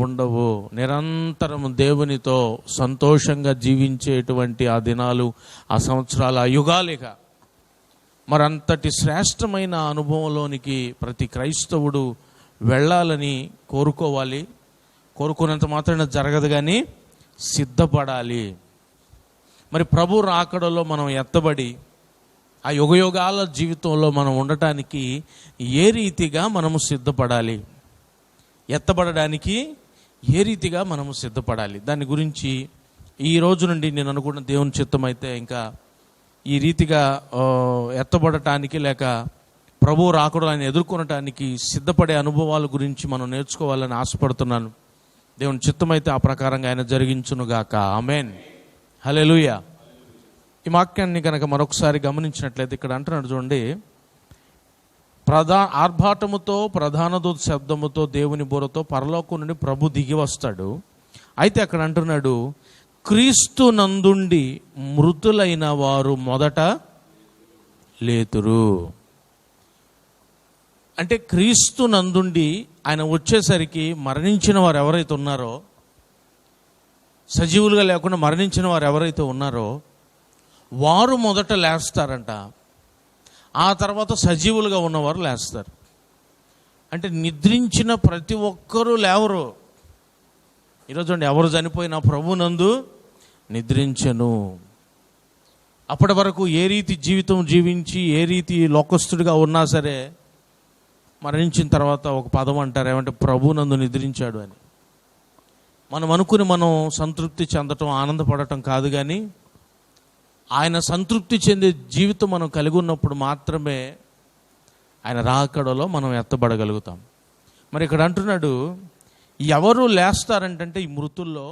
Speaker 1: ఉండవు. నిరంతరం దేవునితో సంతోషంగా జీవించేటువంటి ఆ దినాలు, ఆ సంవత్సరాలు, ఆ యుగాలేక మరంతటి శ్రేష్టమైన అనుభవంలోనికి ప్రతి క్రైస్తవుడు వెళ్ళాలని కోరుకోవాలి. కోరుకున్నంత మాత్రాన జరగదు, కానీ సిద్ధపడాలి. మరి ప్రభు రాకడలో మనం ఎత్తబడి ఆ యుగయుగాల జీవితంలో మనం ఉండటానికి ఏ రీతిగా మనము సిద్ధపడాలి, ఎత్తబడడానికి ఏ రీతిగా మనము సిద్ధపడాలి, దాని గురించి ఈ రోజు నుండి నేను అనుకున్న దేవుని చిత్తమైతే ఇంకా ఈ రీతిగా ఎత్తబడటానికి లేక ప్రభు రాకడలో ఆయన ఎదుర్కొనటానికి సిద్ధపడే అనుభవాల గురించి మనం నేర్చుకోవాలని ఆశపడుతున్నాను. దేవుని చిత్తమైతే ఆ ప్రకారంగా ఆయన జరిగించునుగాక. ఆమేన్, హల్లెలూయా. ఈ వాక్యాన్ని కనుక మరొకసారి గమనించినట్లయితే ఇక్కడ అంటున్నాడు చూడండి, ఆర్భాటముతో ప్రధాన దూత శబ్దముతో దేవుని బోరతో పరలోకం నుండి ప్రభు దిగి వస్తాడు. అయితే అక్కడ అంటున్నాడు, క్రీస్తు నందుండి మృతులైన వారు మొదట లేతురు. అంటే క్రీస్తు నందుండి ఆయన వచ్చేసరికి మరణించిన వారు ఎవరైతే ఉన్నారో, సజీవులుగా లేకుండా మరణించిన వారు ఎవరైతే ఉన్నారో వారు మొదట లేస్తారంట. ఆ తర్వాత సజీవులుగా ఉన్నవారు లేస్తారు. అంటే నిద్రించిన ప్రతి ఒక్కరూ లేవరు. ఈరోజు అండి, ఎవరు చనిపోయినా ప్రభునందు నిద్రించెను. అప్పటి వరకు ఏ రీతి జీవితం జీవించి ఏ రీతి లోకస్తుడిగా ఉన్నా సరే, మరణించిన తర్వాత ఒక పదం అంటారు, ఏమంటే ప్రభునందు నిద్రించాడు అని. మనం అనుకుని మనం సంతృప్తి చెందటం, ఆనందపడటం కాదు, కానీ ఆయన సంతృప్తి చెందే జీవితం మనం కలిగి ఉన్నప్పుడు మాత్రమే ఆయన రాకడలో మనం ఎత్తబడగలుగుతాం. మరి ఇక్కడ అంటున్నాడు, ఎవరు లేస్తారంటే ఈ మృతుల్లో